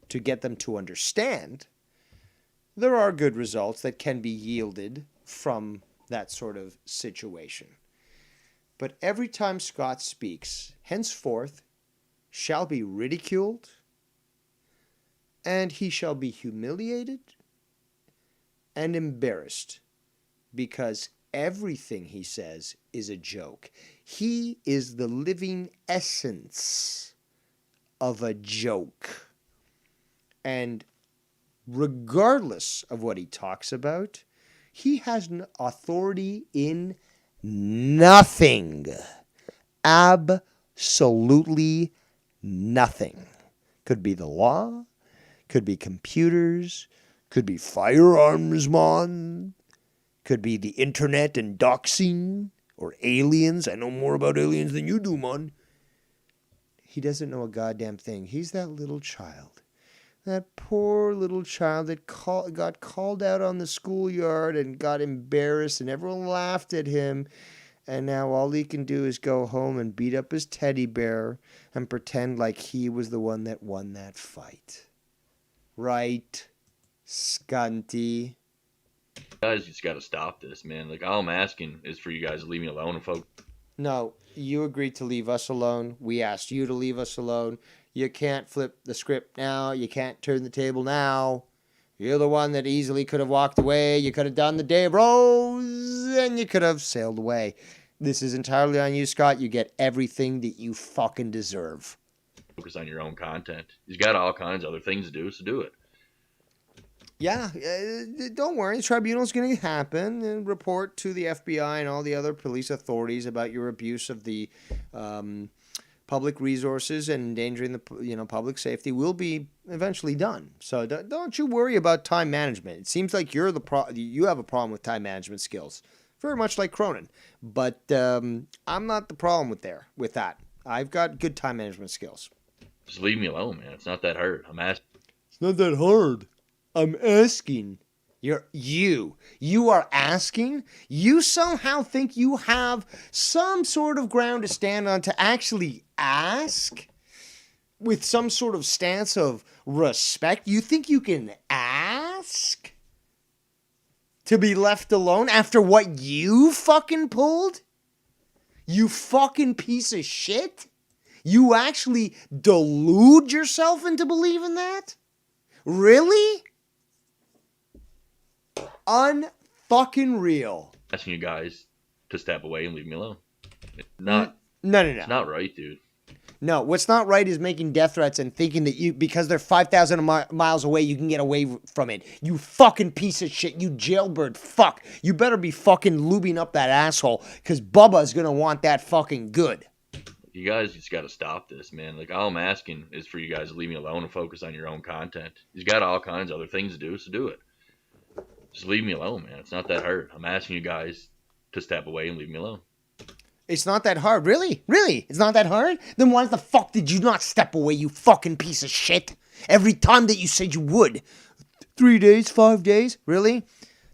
to get them to understand, there are good results that can be yielded from that sort of situation. But every time Scott speaks, henceforth shall be ridiculed, and he shall be humiliated and embarrassed, because everything he says is a joke. He is the living essence of a joke. And regardless of what he talks about, he has an authority in nothing. Absolutely nothing. Could be the law, could be computers, could be firearms, man. Could be the internet and doxing, or aliens. I know more about aliens than you do, man. He doesn't know a goddamn thing. He's that little child. That poor little child that got called out on the schoolyard and got embarrassed, and everyone laughed at him. And now all he can do is go home and beat up his teddy bear and pretend like he was the one that won that fight. Right, Scunty? Guys, you just got to stop this, man. Like, all I'm asking is for you guys to leave me alone and focus. No, you agreed to leave us alone. We asked you to leave us alone. You can't flip the script now. You can't turn the table now. You're the one that easily could have walked away. You could have done the Dave Rose, and you could have sailed away. This is entirely on you, Scott. You get everything that you fucking deserve. Focus on your own content. You've got all kinds of other things to do, so do it. Yeah, don't worry. The tribunal's going to happen and report to the FBI and all the other police authorities about your abuse of the public resources and endangering the public safety. Will be eventually done. So don't you worry about time management. It seems like you have a problem with time management skills, very much like Cronin. But I'm not the problem with that. I've got good time management skills. Just leave me alone, man. It's not that hard. I'm asking. It's not that hard. I'm asking. You are asking? You somehow think you have some sort of ground to stand on to actually ask? With some sort of stance of respect? You think you can ask to be left alone after what you fucking pulled? You fucking piece of shit? You actually delude yourself into believing that? Really? Unfucking real. Asking you guys to step away and leave me alone. It's not. No. It's not right, dude. No, what's not right is making death threats and thinking that because they're 5,000 miles away, you can get away from it. You fucking piece of shit. You jailbird fuck. You better be fucking lubing up that asshole, because Bubba's gonna want that fucking good. You guys just got to stop this, man. Like, all I'm asking is for you guys to leave me alone and focus on your own content. You've got all kinds of other things to do, so do it. Just leave me alone, man. It's not that hard. I'm asking you guys to step away and leave me alone. It's not that hard. Really? Really? It's not that hard? Then why the fuck did you not step away, you fucking piece of shit? Every time that you said you would. 3 days, 5 days? Really?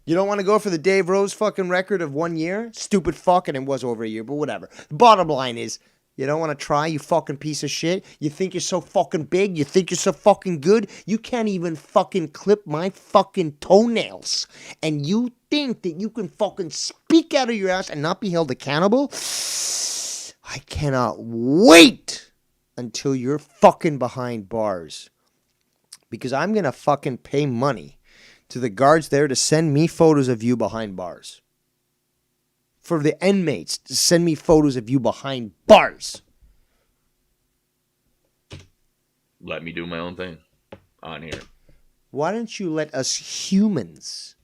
You don't want to go for the Dave Rose fucking record of 1 year? Stupid fuck, and it was over a year, but whatever. The bottom line is, you don't want to try, you fucking piece of shit? You think you're so fucking big? You think you're so fucking good? You can't even fucking clip my fucking toenails. And you think that you can fucking speak out of your ass and not be held accountable? I cannot wait until you're fucking behind bars. Because I'm going to fucking pay money to the guards there to send me photos of you behind bars. For the inmates to send me photos of you behind bars. Let me do my own thing on here. Why don't you let us humans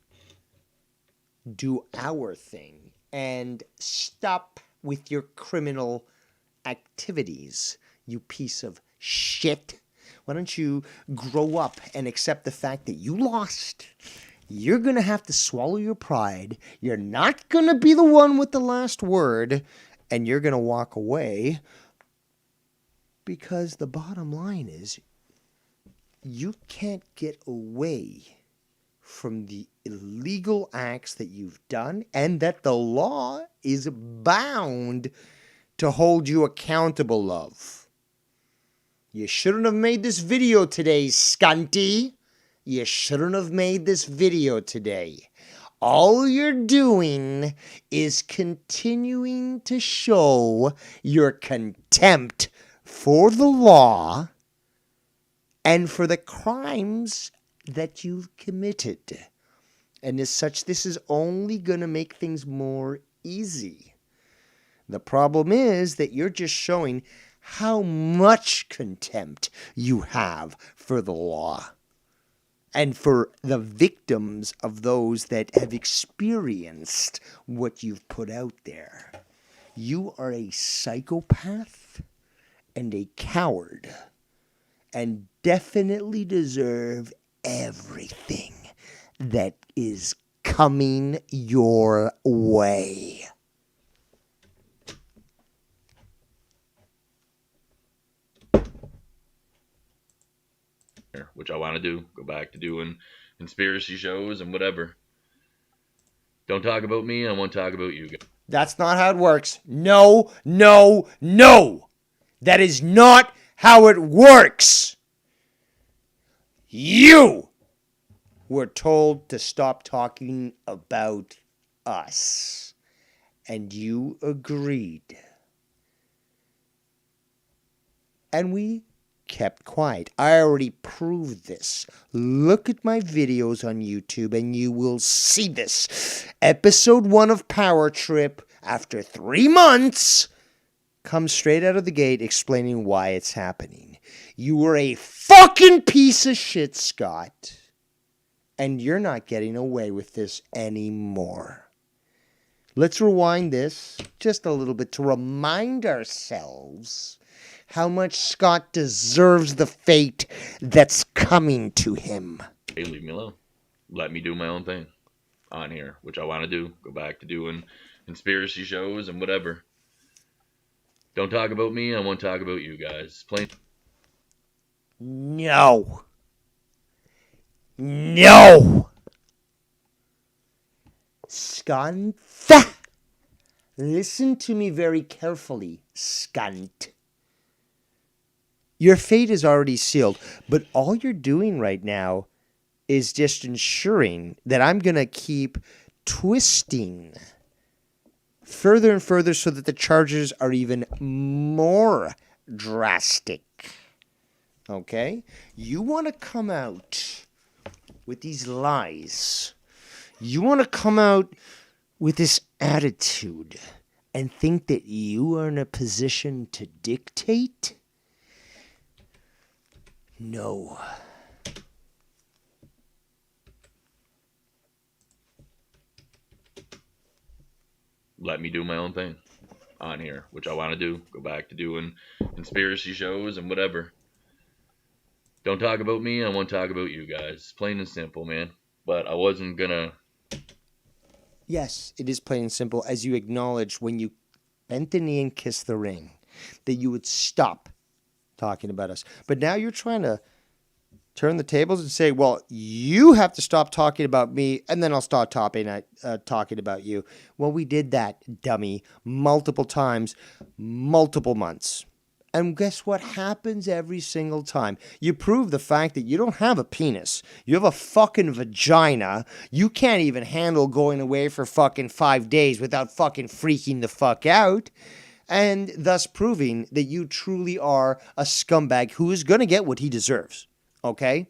do our thing and stop with your criminal activities, you piece of shit? Why don't you grow up and accept the fact that you lost? You're going to have to swallow your pride. You're not going to be the one with the last word. And you're going to walk away. Because the bottom line is, you can't get away from the illegal acts that you've done and that the law is bound to hold you accountable, love. You shouldn't have made this video today, Scunty. You shouldn't have made this video today. All you're doing is continuing to show your contempt for the law and for the crimes that you've committed. And as such, this is only going to make things more easy. The problem is that you're just showing how much contempt you have for the law and for the victims of those that have experienced what you've put out there. You are a psychopath and a coward and definitely deserve everything that is coming your way. Which I want to do. Go back to doing conspiracy shows and whatever. Don't talk about me. I won't talk about you guys. That's not how it works. No, no, no. That is not how it works. You were told to stop talking about us. And you agreed. And we kept quiet. I already proved this. Look at my videos on YouTube and you will see this. Episode 1 of Power Trip, after 3 months, comes straight out of the gate explaining why it's happening. You were a fucking piece of shit, Scott. And you're not getting away with this anymore. Let's rewind this just a little bit to remind ourselves how much Scott deserves the fate that's coming to him. Hey, leave me alone. Let me do my own thing on here, which I want to do. Go back to doing conspiracy shows and whatever. Don't talk about me. I won't talk about you guys. Plain. No. No. Scunt. Listen to me very carefully, Scunt. Your fate is already sealed, but all you're doing right now is just ensuring that I'm going to keep twisting further and further so that the charges are even more drastic. Okay? You want to come out with these lies. You want to come out with this attitude and think that you are in a position to dictate? No. Let me do my own thing on here, which I want to do. Go back to doing conspiracy shows and whatever. Don't talk about me. I won't talk about you guys. Plain and simple, man. But I wasn't gonna. Yes, it is plain and simple, as you acknowledged when you bent the knee and kissed the ring, that you would stop talking about us. But now you're trying to turn the tables and say, well, you have to stop talking about me, and then I'll start talking about you. Well, we did that, dummy, multiple times, multiple months. And guess what happens every single time? You prove the fact that you don't have a penis. You have a fucking vagina. You can't even handle going away for fucking 5 days without fucking freaking the fuck out. And thus proving that you truly are a scumbag who is going to get what he deserves. Okay?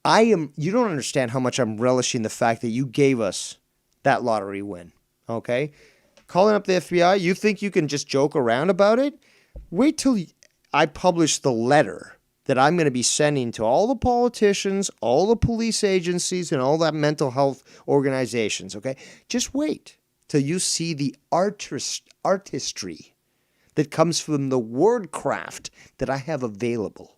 You don't understand how much I'm relishing the fact that you gave us that lottery win. Okay? Calling up the FBI, you think you can just joke around about it? Wait till I publish the letter that I'm going to be sending to all the politicians, all the police agencies, and all that mental health organizations, okay? Just wait till you see the artistry that comes from the word craft that I have available.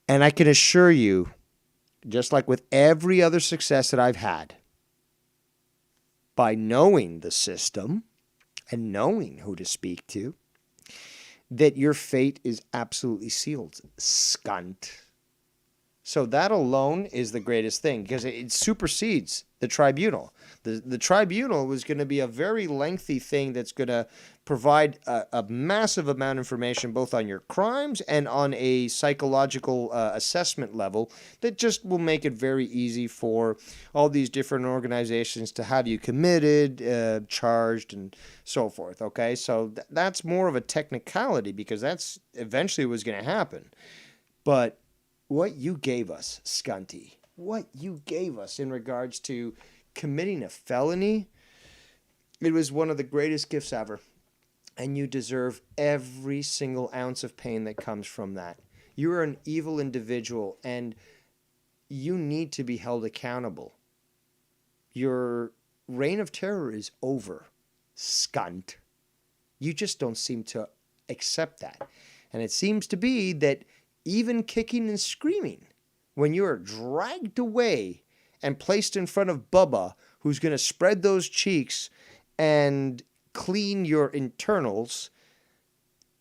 And I can assure you, just like with every other success that I've had, by knowing the system and knowing who to speak to, that your fate is absolutely sealed, Scunt. So that alone is the greatest thing because it supersedes the tribunal. The tribunal was going to be a very lengthy thing that's going to provide a massive amount of information both on your crimes and on a psychological assessment level that just will make it very easy for all these different organizations to have you committed, charged, and so forth. Okay, so that's more of a technicality because that's eventually what's going to happen. But what you gave us, Scunty, what you gave us in regards to committing a felony, it was one of the greatest gifts ever. And you deserve every single ounce of pain that comes from that. You are an evil individual and you need to be held accountable. Your reign of terror is over, scunt. You just don't seem to accept that. And it seems to be that even kicking and screaming, when you are dragged away and placed in front of Bubba, who's going to spread those cheeks and clean your internals,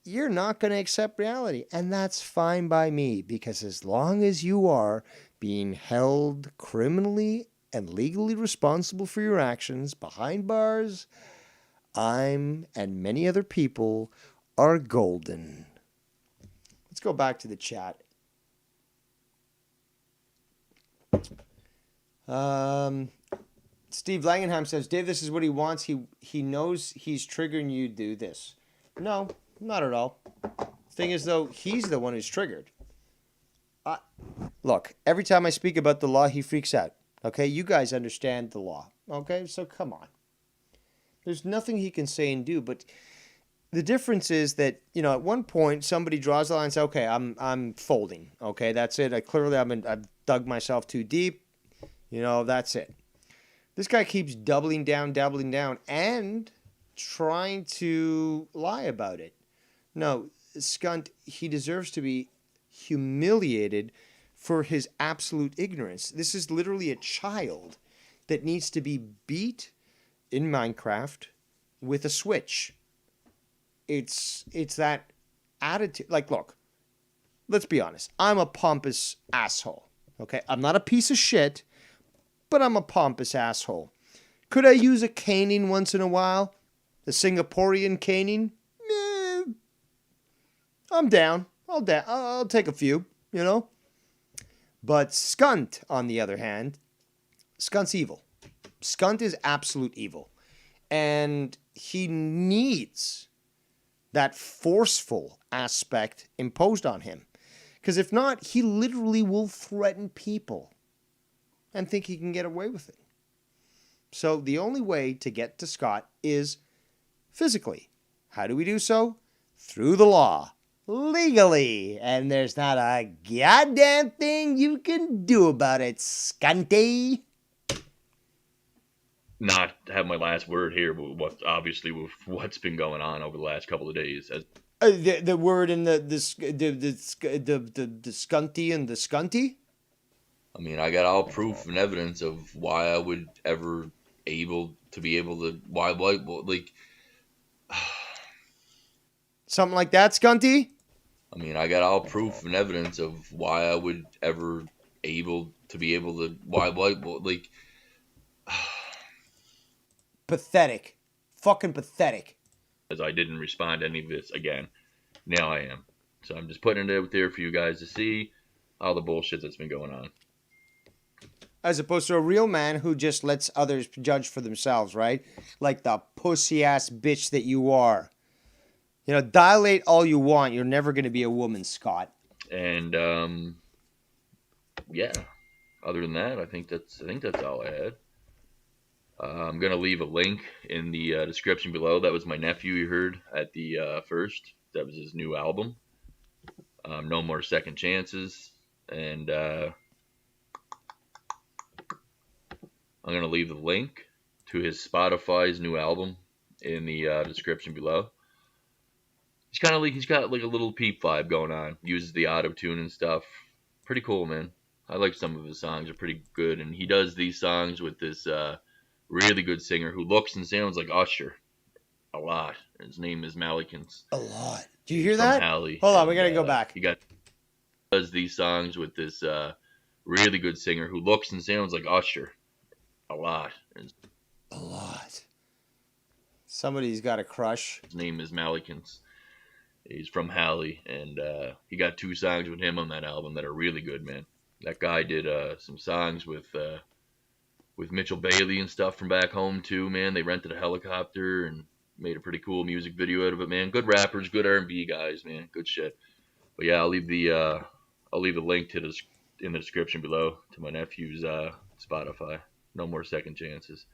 you're not going to accept reality. And that's fine by me, because as long as you are being held criminally and legally responsible for your actions behind bars, I'm and many other people are golden. Let's go back to the chat. Steve Langenheim says, Dave, this is what he wants. He knows he's triggering you to do this. No, not at all. Thing is, though, he's the one who's triggered. Look, every time I speak about the law, he freaks out. Okay, you guys understand the law. Okay, so come on. There's nothing he can say and do, but the difference is that, you know, at one point somebody draws the line and says, okay, I'm folding. Okay, that's it. I've dug myself too deep. You know, that's it. This guy keeps doubling down, and trying to lie about it. No, Scunt, he deserves to be humiliated for his absolute ignorance. This is literally a child that needs to be beat in Minecraft with a switch. It's that attitude. Like, look, let's be honest. I'm a pompous asshole. Okay, I'm not a piece of shit, but I'm a pompous asshole. Could I use a caning once in a while? A Singaporean caning? I'm down. I'll take a few, you know? But Scunt, on the other hand, Scunt's evil. Scunt is absolute evil. And he needs that forceful aspect imposed on him. Because if not, he literally will threaten people and think he can get away with it. So the only way to get to Scott is physically. How do we do so? Through the law. Legally. And there's not a goddamn thing you can do about it, Scunty. Not have my last word here, but with what's been going on over the last couple of days. The word in the Scunty and the Scunty? I mean, I got all proof and evidence of why I would ever Something like that, Scunty? I mean, I got all proof and evidence of why I would ever Pathetic. Fucking pathetic. as I didn't respond to any of this again. Now I am. So I'm just putting it out there for you guys to see all the bullshit that's been going on. As opposed to a real man who just lets others judge for themselves, right? Like the pussy-ass bitch that you are. You know, dilate all you want. You're never going to be a woman, Scott. And, yeah. Other than that, I think that's all I had. I'm going to leave a link in the description below. That was my nephew you heard at the first. That was his new album. No More Second Chances. And I'm going to leave the link to his Spotify's new album in the description below. He's got like a little Peep vibe going on. Uses the auto-tune and stuff. Pretty cool, man. I like some of his songs. They're pretty good. And he does these songs with this really good singer who looks and sounds like Usher a lot. His name is Malikins. A lot. Do you hear that? Halley. Hold on, we got to go back. He does these songs with this Really good singer who looks and sounds like Usher. A lot. His A lot. Somebody's got a crush. name is Malikins. He's from Halley, and he got 2 songs with him on that album that are really good, man. That guy did some songs with Mitchell Bailey and stuff from back home too, man. They rented a helicopter and made a pretty cool music video out of it, man. Good rappers, good R&B guys, man. Good shit. But yeah, I'll leave the link to this in the description below to my nephew's Spotify. No more second chances.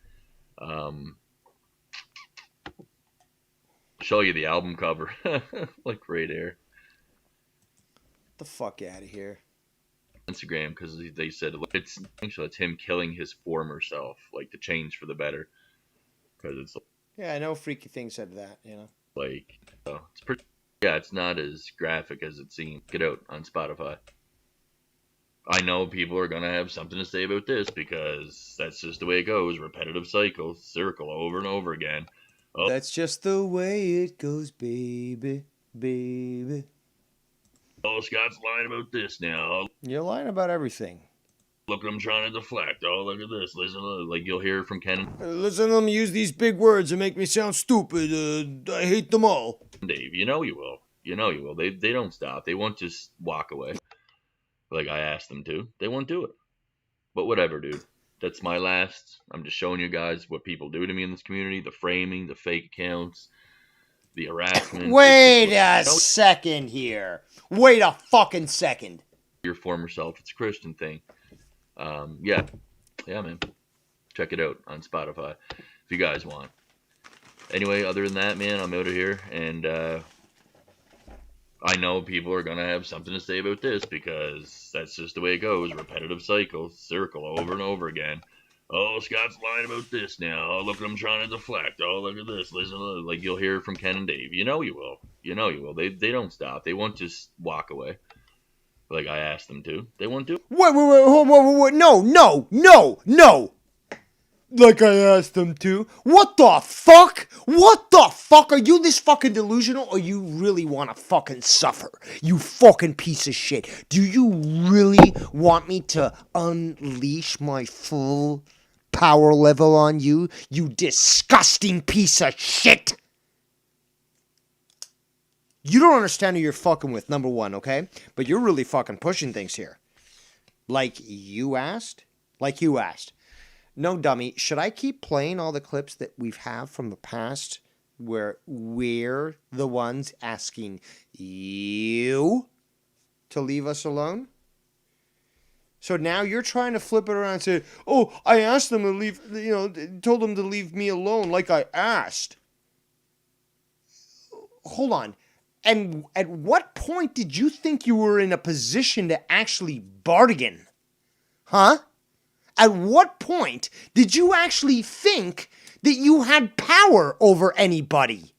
Show you the album cover. Like right there. Get the fuck out of here. Instagram, because they said it's him killing his former self, like to change for the better. Because it's Yeah, I know freaky things said that, you know. like it's pretty. Yeah, it's not as graphic as it seems. Get out on Spotify. I know people are gonna have something to say about this because that's just the way it goes. Repetitive cycle, circle over and over again. Oh, That's just the way it goes, baby, baby. oh, Scott's lying about this now. You're lying about everything. Look at him trying to deflect. Oh, look at this. Listen to like you'll hear from Ken Listen to them use these big words and make me sound stupid. I hate them all. and Dave. You know you will. You know you will. They don't stop. They won't just walk away. Like I asked them to. They won't do it. But whatever, dude. That's my last. I'm just showing you guys what people do to me in this community. The framing, the fake accounts, the harassment. Wait a It's second here. Wait a fucking second. your former self. It's a Christian thing. Yeah, man. Check it out on Spotify if you guys want. Anyway, other than that, man, I'm out of here, and I know people are gonna have something to say about this because that's just the way it goes. Repetitive cycle, circle over and over again. Oh, Scott's lying about this now. Oh, look at him trying to deflect. Oh, look at this. Listen to like you'll hear from Ken and Dave. You know you will. You know you will. They don't stop. They won't just walk away. Like I asked them to. They won't do it. Wait. No. Like I asked them to. What the fuck? What the fuck? Are you this fucking delusional or you really want to fucking suffer? You fucking piece of shit. Do you really want me to unleash my full power level on you? You disgusting piece of shit. You don't understand who you're fucking with, number one, okay? But you're really fucking pushing things here. Like you asked? No, dummy. Should I keep playing all the clips that we've had from the past where we're the ones asking you to leave us alone? So now you're trying to flip it around and say, oh, I asked them to leave, told them to leave me alone like I asked. Hold on. And at what point did you think you were in a position to actually bargain? Huh? At what point did you actually think that you had power over anybody?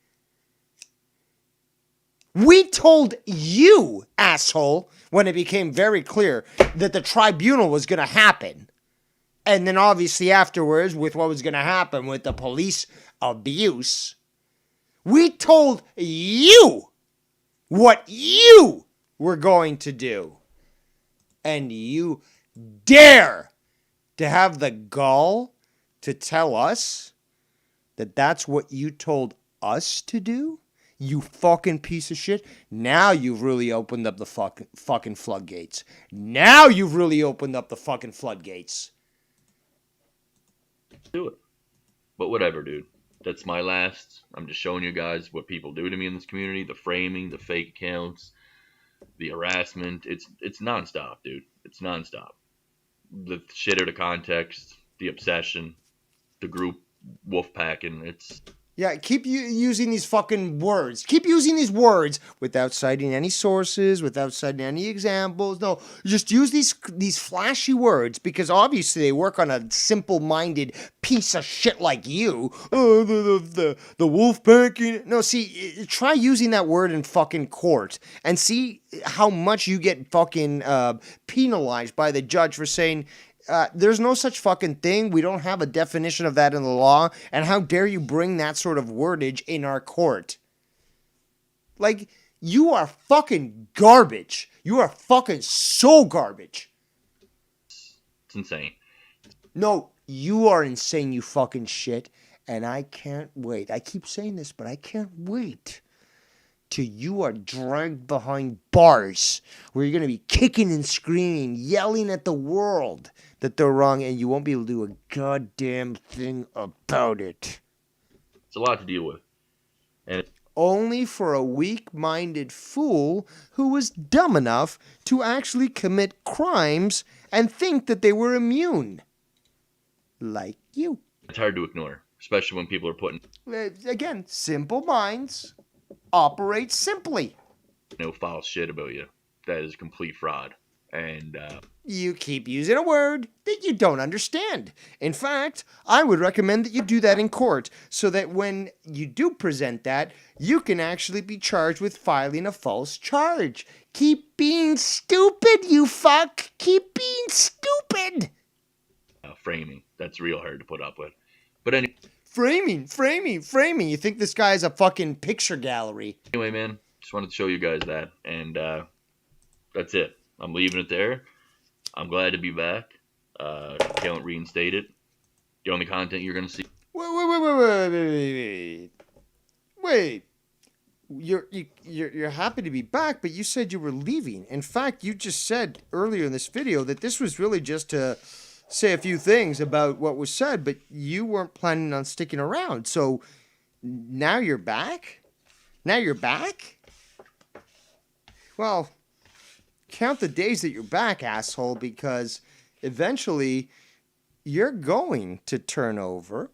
We told you, asshole, when it became very clear that the tribunal was going to happen. And then obviously afterwards, with what was going to happen with the police abuse, we told you what you were going to do. And you dare to have the gall to tell us that that's what you told us to do? You fucking piece of shit. Now you've really opened up the fucking floodgates. Now you've really opened up the fucking floodgates. Do it. But whatever, dude. That's my last. I'm just showing you guys what people do to me in this community. The framing, the fake accounts, the harassment. It's nonstop, dude. It's nonstop. The shit out of context, the obsession, the group wolf packing. It's Yeah, keep using these fucking words. Keep using these words without citing any sources, without citing any examples. No, just use these flashy words because obviously they work on a simple-minded piece of shit like you. Oh, the wolf packing. No, see, try using that word in fucking court and see how much you get fucking penalized by the judge for saying, there's no such fucking thing. We don't have a definition of that in the law. And how dare you bring that sort of wordage in our court? Like, you are fucking garbage. You are fucking so garbage. It's insane. No, you are insane, you fucking shit. And I can't wait. I keep saying this, but I can't wait till you are dragged behind bars where you're going to be kicking and screaming, yelling at the world that they're wrong, and you won't be able to do a goddamn thing about it. It's a lot to deal with. And Only for a weak-minded fool who was dumb enough to actually commit crimes and think that they were immune. Like you. it's hard to ignore, especially when people are putting Again, simple minds operate simply. no false shit about you. That is complete fraud. And You keep using a word that you don't understand. In fact, I would recommend that you do that in court so that when you do present that, you can actually be charged with filing a false charge. Keep being stupid, you fuck. Keep being stupid. framing, that's real hard to put up with. But anyway, Framing. You think this guy is a fucking picture gallery. man, just wanted to show you guys that. And that's it. I'm leaving it there. I'm glad to be back. Can't reinstate it. The only content you're going to see. Wait. You're happy to be back, but you said you were leaving. In fact, you just said earlier in this video that this was really just to say a few things about what was said, but you weren't planning on sticking around. So now you're back? Well, count the days that you're back, asshole, because eventually you're going to turn over.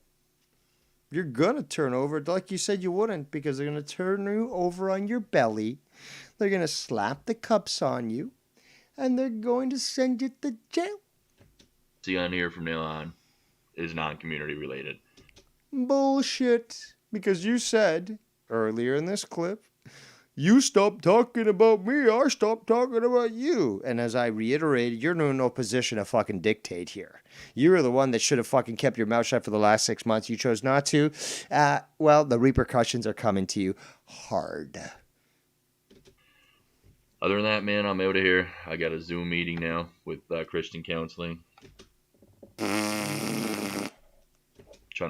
You're going to turn over like you said you wouldn't, because they're going to turn you over on your belly. They're going to slap the cups on you, and they're going to send you to jail. See on here from now on is non-community related. Bullshit. Because you said earlier in this clip, you stopped talking about me, I stopped talking about you. And as I reiterated, you're in no position to fucking dictate here. You're the one that should have fucking kept your mouth shut for the last 6 months. You chose not to. Well, the repercussions are coming to you hard. Other than that, man, I'm out of here. I got a Zoom meeting now with Christian counseling. Trying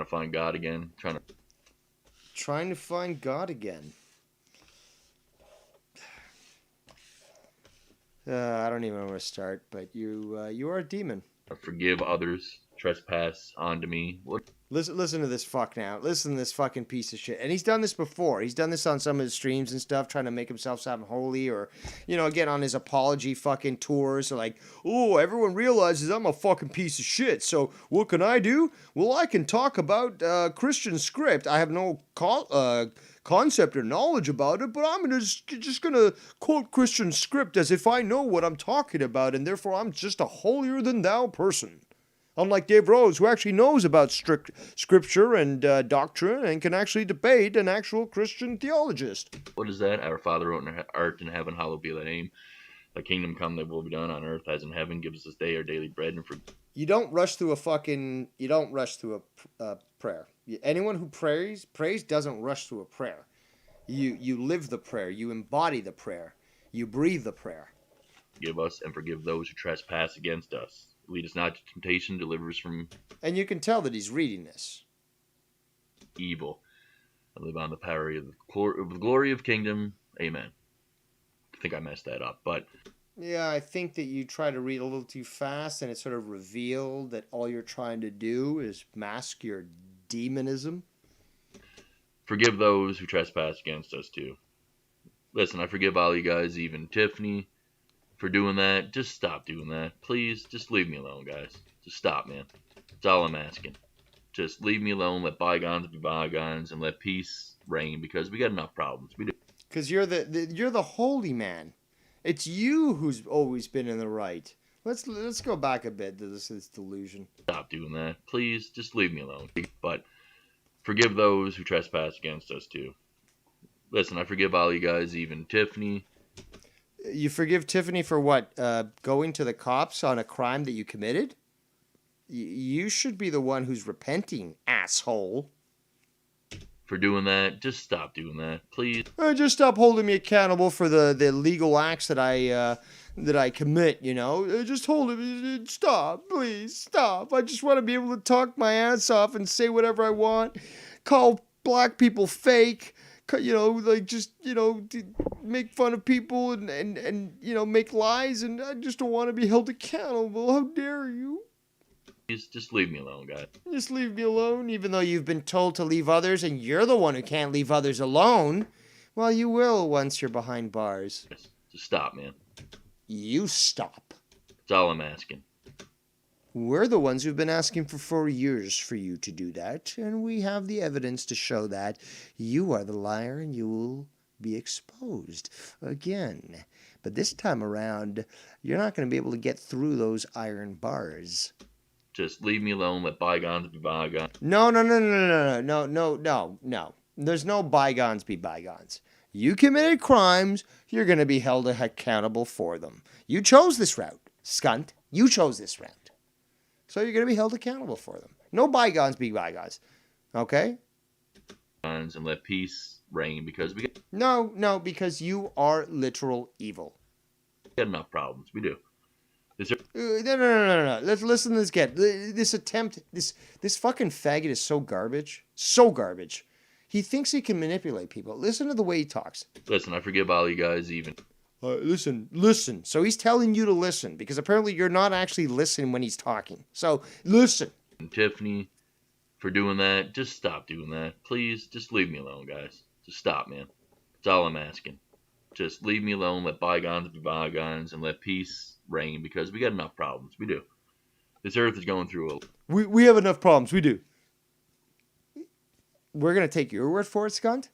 to find God again. Trying to find God again. I don't even know where to start, but you are a demon. Forgive others trespass onto me. Listen to this fuck now. Listen to this fucking piece of shit. And he's done this before. He's done this on some of his streams and stuff, trying to make himself sound holy, or, again, on his apology fucking tours. So like, oh, everyone realizes I'm a fucking piece of shit. So what can I do? Well, I can talk about Christian script. I have no concept or knowledge about it, but I'm just gonna quote Christian script as if I know what I'm talking about, and therefore I'm just a holier than thou person. Unlike Dave Rose, who actually knows about strict scripture and doctrine and can actually debate an actual Christian theologist. What is that? Our Father who art in heaven, hallowed be thy name. Thy kingdom come, thy will be done on earth as in heaven. Give us this day our daily bread and forgive. You don't rush through a prayer. Anyone who prays doesn't rush through a prayer. You live the prayer. You embody the prayer. You breathe the prayer. Forgive us and forgive those who trespass against us. Lead us not to temptation, deliver us from... And you can tell that he's reading this. Evil. I live on the power of the glory of kingdom. Amen. I think I messed that up, but... Yeah, I think that you try to read a little too fast, and it sort of revealed that all you're trying to do is mask your demonism. Forgive those who trespass against us, too. Listen, I forgive all you guys, even Tiffany, for doing that. Just stop doing that. Please, just leave me alone, guys. Just stop, man. That's all I'm asking. Just leave me alone, let bygones be bygones, and let peace reign, because we got enough problems. We do. Because you're the holy man. It's you who's always been in the right. Let's go back a bit to this delusion. Stop doing that. Please, just leave me alone. But forgive those who trespass against us, too. Listen, I forgive all you guys, even Tiffany. You forgive Tiffany for what? Going to the cops on a crime that you committed? You should be the one who's repenting, asshole. for doing that. Just stop doing that, please. Just stop holding me accountable for the legal acts that I commit, you know? Just hold it. Stop, please, stop. I just want to be able to talk my ass off and say whatever I want. Call black people fake. You know, like just, you know, make fun of people and you know, make lies. And I just don't want to be held accountable. How dare you? Just leave me alone, guys. Just leave me alone, even though you've been told to leave others and you're the one who can't leave others alone. Well, you will once you're behind bars. Just stop, man. You stop. That's all I'm asking. We're the ones who've been asking for 4 years for you to do that, and we have the evidence to show that. You are the liar and you will be exposed again. But this time around, you're not going to be able to get through those iron bars. Just leave me alone. Let bygones be bygones. No. There's no bygones be bygones. You committed crimes, you're going to be held accountable for them. You chose this route, Scunt. You chose this route. So you're going to be held accountable for them. No bygones be bygones. Okay? And let peace reign because we No, because you are literal evil. got enough problems. We do. No. Let's listen to this kid. This attempt, this fucking faggot is so garbage. So garbage. He thinks he can manipulate people. Listen to the way he talks. Listen, I forgive all you guys even. Listen. So he's telling you to listen because apparently you're not actually listening when he's talking. So listen. And Tiffany for doing that. Just stop doing that. Please, just leave me alone, guys. Just stop, man. That's all I'm asking. Just leave me alone. Let bygones be bygones and let peace reign because we got enough problems. We do. This earth is going through We have enough problems. We do. We're going to take your word for it, Scunt?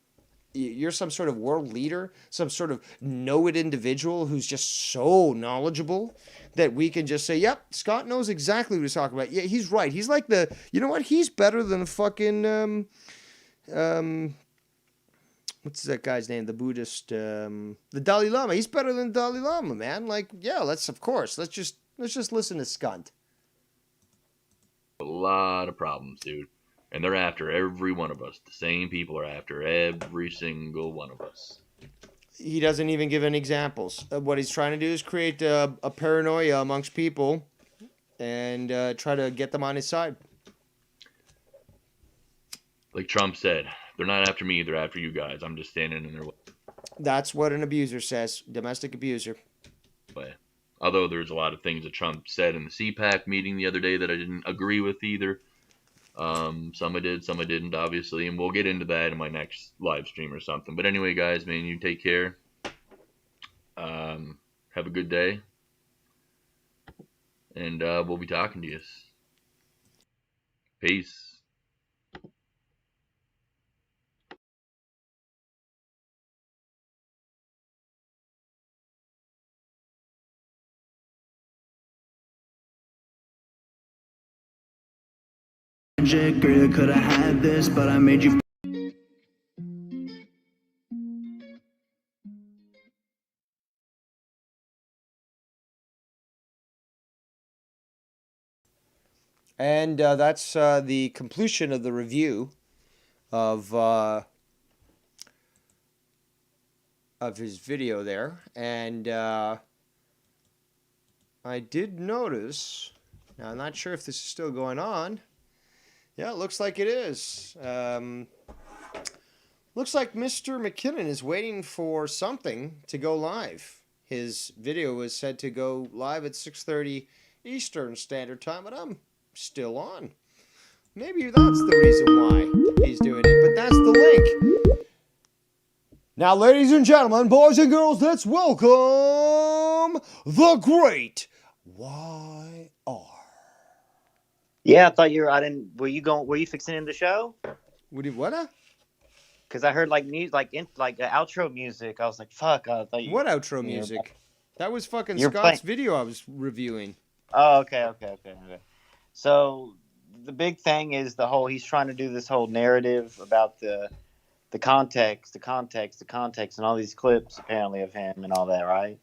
You're some sort of world leader, some sort of know-it individual who's just so knowledgeable that we can just say, yep, Scott knows exactly what he's talking about. Yeah, he's right. He's like you know what? He's better than fucking, what's that guy's name? The Buddhist, the Dalai Lama. He's better than Dalai Lama, man. Like, yeah, let's just listen to Scunt. a lot of problems, dude. And they're after every one of us. The same people are after every single one of us. He doesn't even give any examples. What he's trying to do is create a paranoia amongst people and try to get them on his side. Like Trump said, they're not after me, they're after you guys. I'm just standing in their That's what an abuser says. Domestic abuser. way. Although there's a lot of things that Trump said in the CPAC meeting the other day that I didn't agree with either. Some I did, some I didn't, obviously, and we'll get into that in my next live stream or something. But anyway, guys, man, you take care. Have a good day, and we'll be talking to you. Peace. Girl, could I had this, but I made you. And that's the completion of the review of his video there. And I did notice, now I'm not sure if this is still going on. Yeah, it looks like it is. Looks like Mr. McKinnon is waiting for something to go live. His video was said to go live at 6:30 Eastern Standard Time, but I'm still on. Maybe that's the reason why he's doing it, but that's the link. Now, ladies and gentlemen, boys and girls, let's welcome the great YR. Yeah, I thought you were. I didn't. Were you fixing in the show? What? Because I heard like music, like outro music. I was like, "Fuck!" I thought you. What outro music? That was fucking You're Scott's video I was reviewing. Oh, okay. So the big thing is he's trying to do this whole narrative about the context, and all these clips apparently of him and all that, right?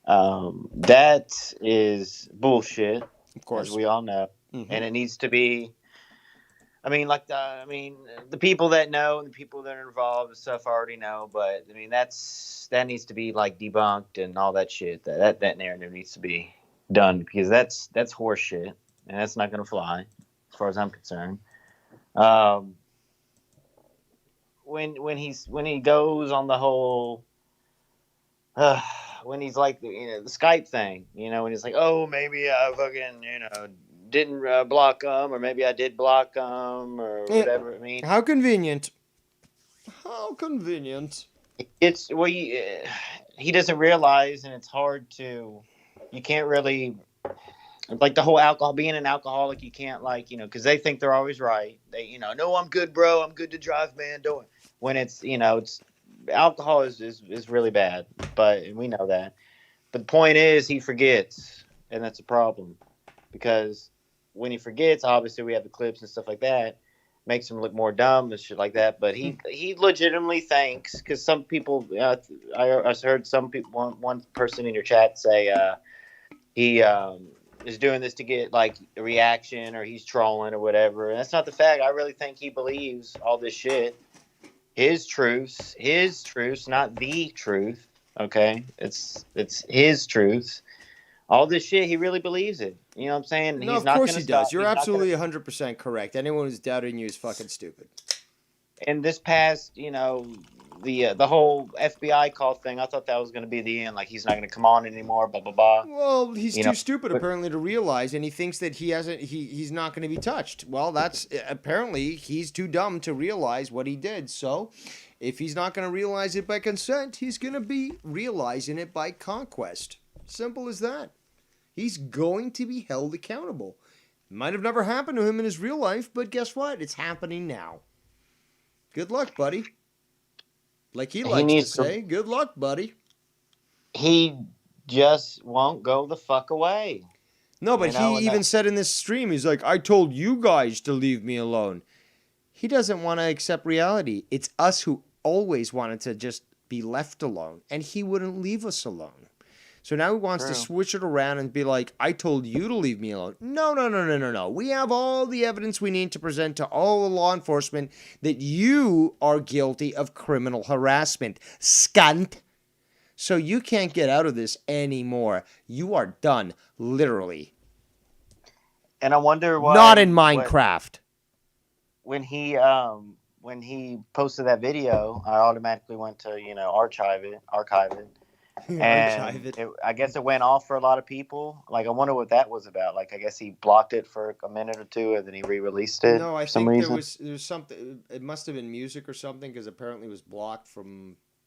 That is bullshit, Of course, as we all know. Mm-hmm. And it needs to be I mean, the people that know and the people that are involved and stuff already know. But I mean, that needs to be like debunked and all that shit. That narrative needs to be done because that's horse shit and that's not gonna fly, as far as I'm concerned. Um, when he goes on the whole, uh, when he's like the Skype thing, when he's like, oh, maybe I fucking didn't block them, or maybe I did block them, or whatever. I mean, How convenient. How convenient. it's well, he doesn't realize, and it's hard to, you can't really, like the whole alcohol, being an alcoholic, you can't because they think they're always right. They, no, I'm good, bro. I'm good to drive, man. Don't. When it's alcohol is really bad, but we know that. But the point is, he forgets, and that's a problem because when he forgets, obviously we have the clips and stuff like that, makes him look more dumb and shit like that. But he legitimately thinks, because some people, I heard some people, one person in your chat say he is doing this to get like a reaction, or he's trolling or whatever. And that's not the fact. I really think he believes all this shit. His truths, not the truth. Okay, it's his truths. All this shit, he really believes it. You know what I'm saying? And No, he's of not course gonna he does. stop. You're He's not absolutely gonna- 100% correct. Anyone who's doubting you is fucking stupid. And this past, the whole FBI call thing, I thought that was going to be the end. Like, he's not going to come on anymore. Blah blah blah. Well, he's You too know, stupid but- apparently to realize, and he thinks that he's not going to be touched. Well, that's apparently he's too dumb to realize what he did. So, if he's not going to realize it by consent, he's going to be realizing it by conquest. Simple as that. He's going to be held accountable. Might have never happened to him in his real life, but guess what? It's happening now. Good luck, buddy. Like he likes to needs to- say, good luck, buddy. He just won't go the fuck away. No, but he and even said in this stream, he's like, I told you guys to leave me alone. He doesn't want to accept reality. It's us who always wanted to just be left alone, and he wouldn't leave us alone. So now he wants to True. switch it around and be like, I told you to leave me alone. No. We have all the evidence we need to present to all the law enforcement that you are guilty of criminal harassment. Scunt. So you can't get out of this anymore. You are done, literally. And I wonder why. Not in Minecraft. When he posted that video, I automatically went to archive it. And Archive it. I guess it went off for a lot of people. Like, I wonder what that was about. Like, I guess he blocked it for a minute or two, and then he re-released it. No, I for some think reason. there was something. It must have been music or something, because apparently it was blocked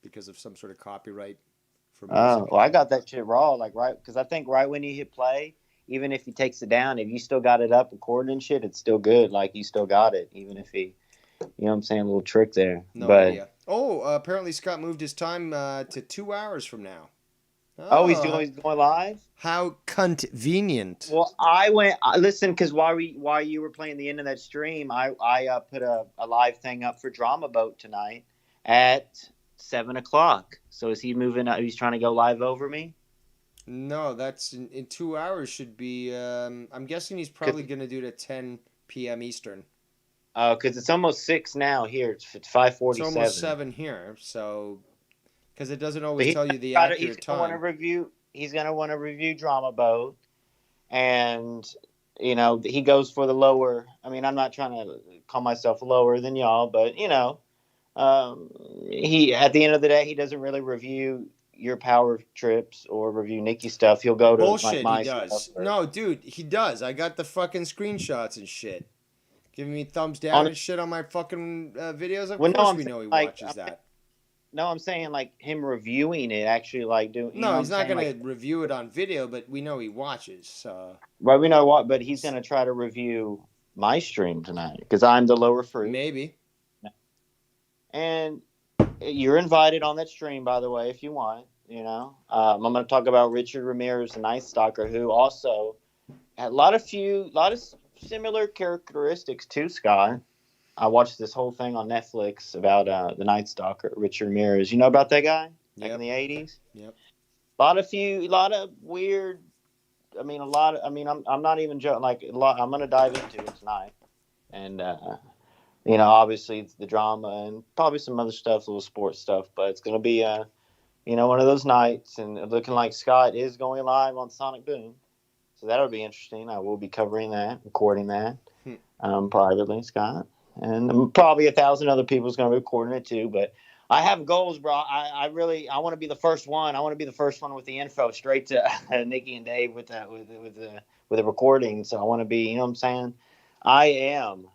because of some sort of copyright for music. Oh, well, I got that shit raw, like right, because I think right when you hit play, even if he takes it down, if you still got it up recording and shit, it's still good. Like, you still got it, even if he, you know what I'm saying, a little trick there. No but idea. Oh, apparently Scott moved his time to 2 hours from now. oh, he's going live. How convenient. Well, listen, because while you were playing the end of that stream, I put a live thing up for Drama Boat tonight at 7:00. So is he moving? He's trying to go live over me. No, that's in 2 hours. Should be. I'm guessing he's probably going to do it at 10 p.m. Eastern. Because it's almost 6 now here. It's 5:47. It's almost 7 here. So, because it doesn't always tell you the accurate time. He's going to want to review Drama Boat, and he goes for the lower. I mean, I'm not trying to call myself lower than y'all, but he at the end of the day, he doesn't really review your power trips or review Nikki stuff. He'll go to Bullshit, my he does. stuff. No, dude, he does. I got the fucking screenshots and shit. Giving me thumbs down and shit on my fucking videos. Of course we know he watches that. No, I'm saying like him reviewing it, actually like doing. No, he's not going to review it on video, but we know he watches. So. Right, we know what, but he's going to try to review my stream tonight because I'm the lower fruit. Maybe. And you're invited on that stream, by the way, if you want. I'm going to talk about Richard Ramirez, the Night Stalker, who also had a lot of similar characteristics to Scott. I watched this whole thing on Netflix about the Night Stalker, Richard Ramirez. You know about that guy back in the 80s? Yep. A lot of weird. I'm not even joking. Like a lot, I'm going to dive into it tonight. and obviously it's the drama and probably some other stuff, little sports stuff. But it's going to be one of those nights, and looking like Scott is going live on Sonic Boom, so that'll be interesting. I will be covering that, recording that privately, Scott, and probably 1,000 other people's going to be recording it too. But I have goals, bro. I really want to be the first one. I want to be the first one with the info straight to Nikki and Dave with the recording. So I want to be, you know what I'm saying? I am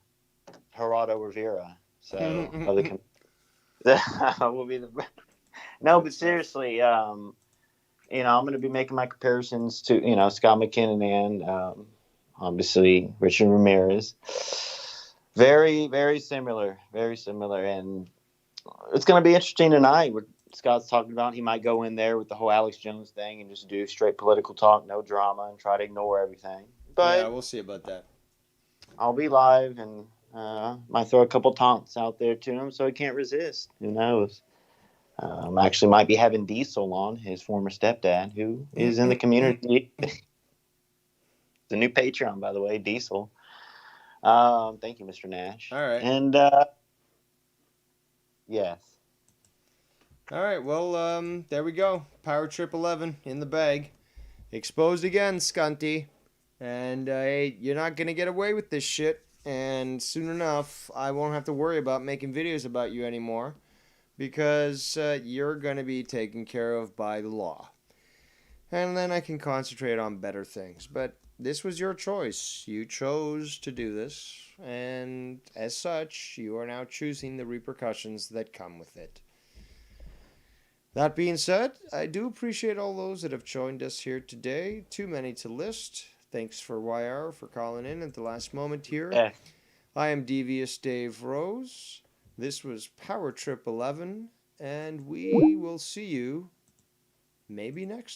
Gerardo Rivera. So I will be the no, but seriously, I'm going to be making my comparisons to Scott McKinnon and obviously Richard Ramirez. Very, very similar, and it's going to be interesting tonight. What Scott's talking about, he might go in there with the whole Alex Jones thing and just do straight political talk, no drama, and try to ignore everything. But yeah, we'll see about that. I'll be live and might throw a couple taunts out there to him so he can't resist. Who knows? Actually might be having Diesel on, his former stepdad, who is in the community. The new Patreon, by the way, Diesel. Thank you, Mr. Nash. All right. And yes. All right. Well, there we go. Power Trip 11 in the bag. Exposed again, Scunty. And hey, you're not gonna get away with this shit. And soon enough, I won't have to worry about making videos about you anymore, because you're going to be taken care of by the law. And then I can concentrate on better things. But this was your choice. You chose to do this. And as such, you are now choosing the repercussions that come with it. That being said, I do appreciate all those that have joined us here today. Too many to list. Thanks for YR for calling in at the last moment here. I am Devious Dave Rose. This was Power Trip 11, and we will see you maybe next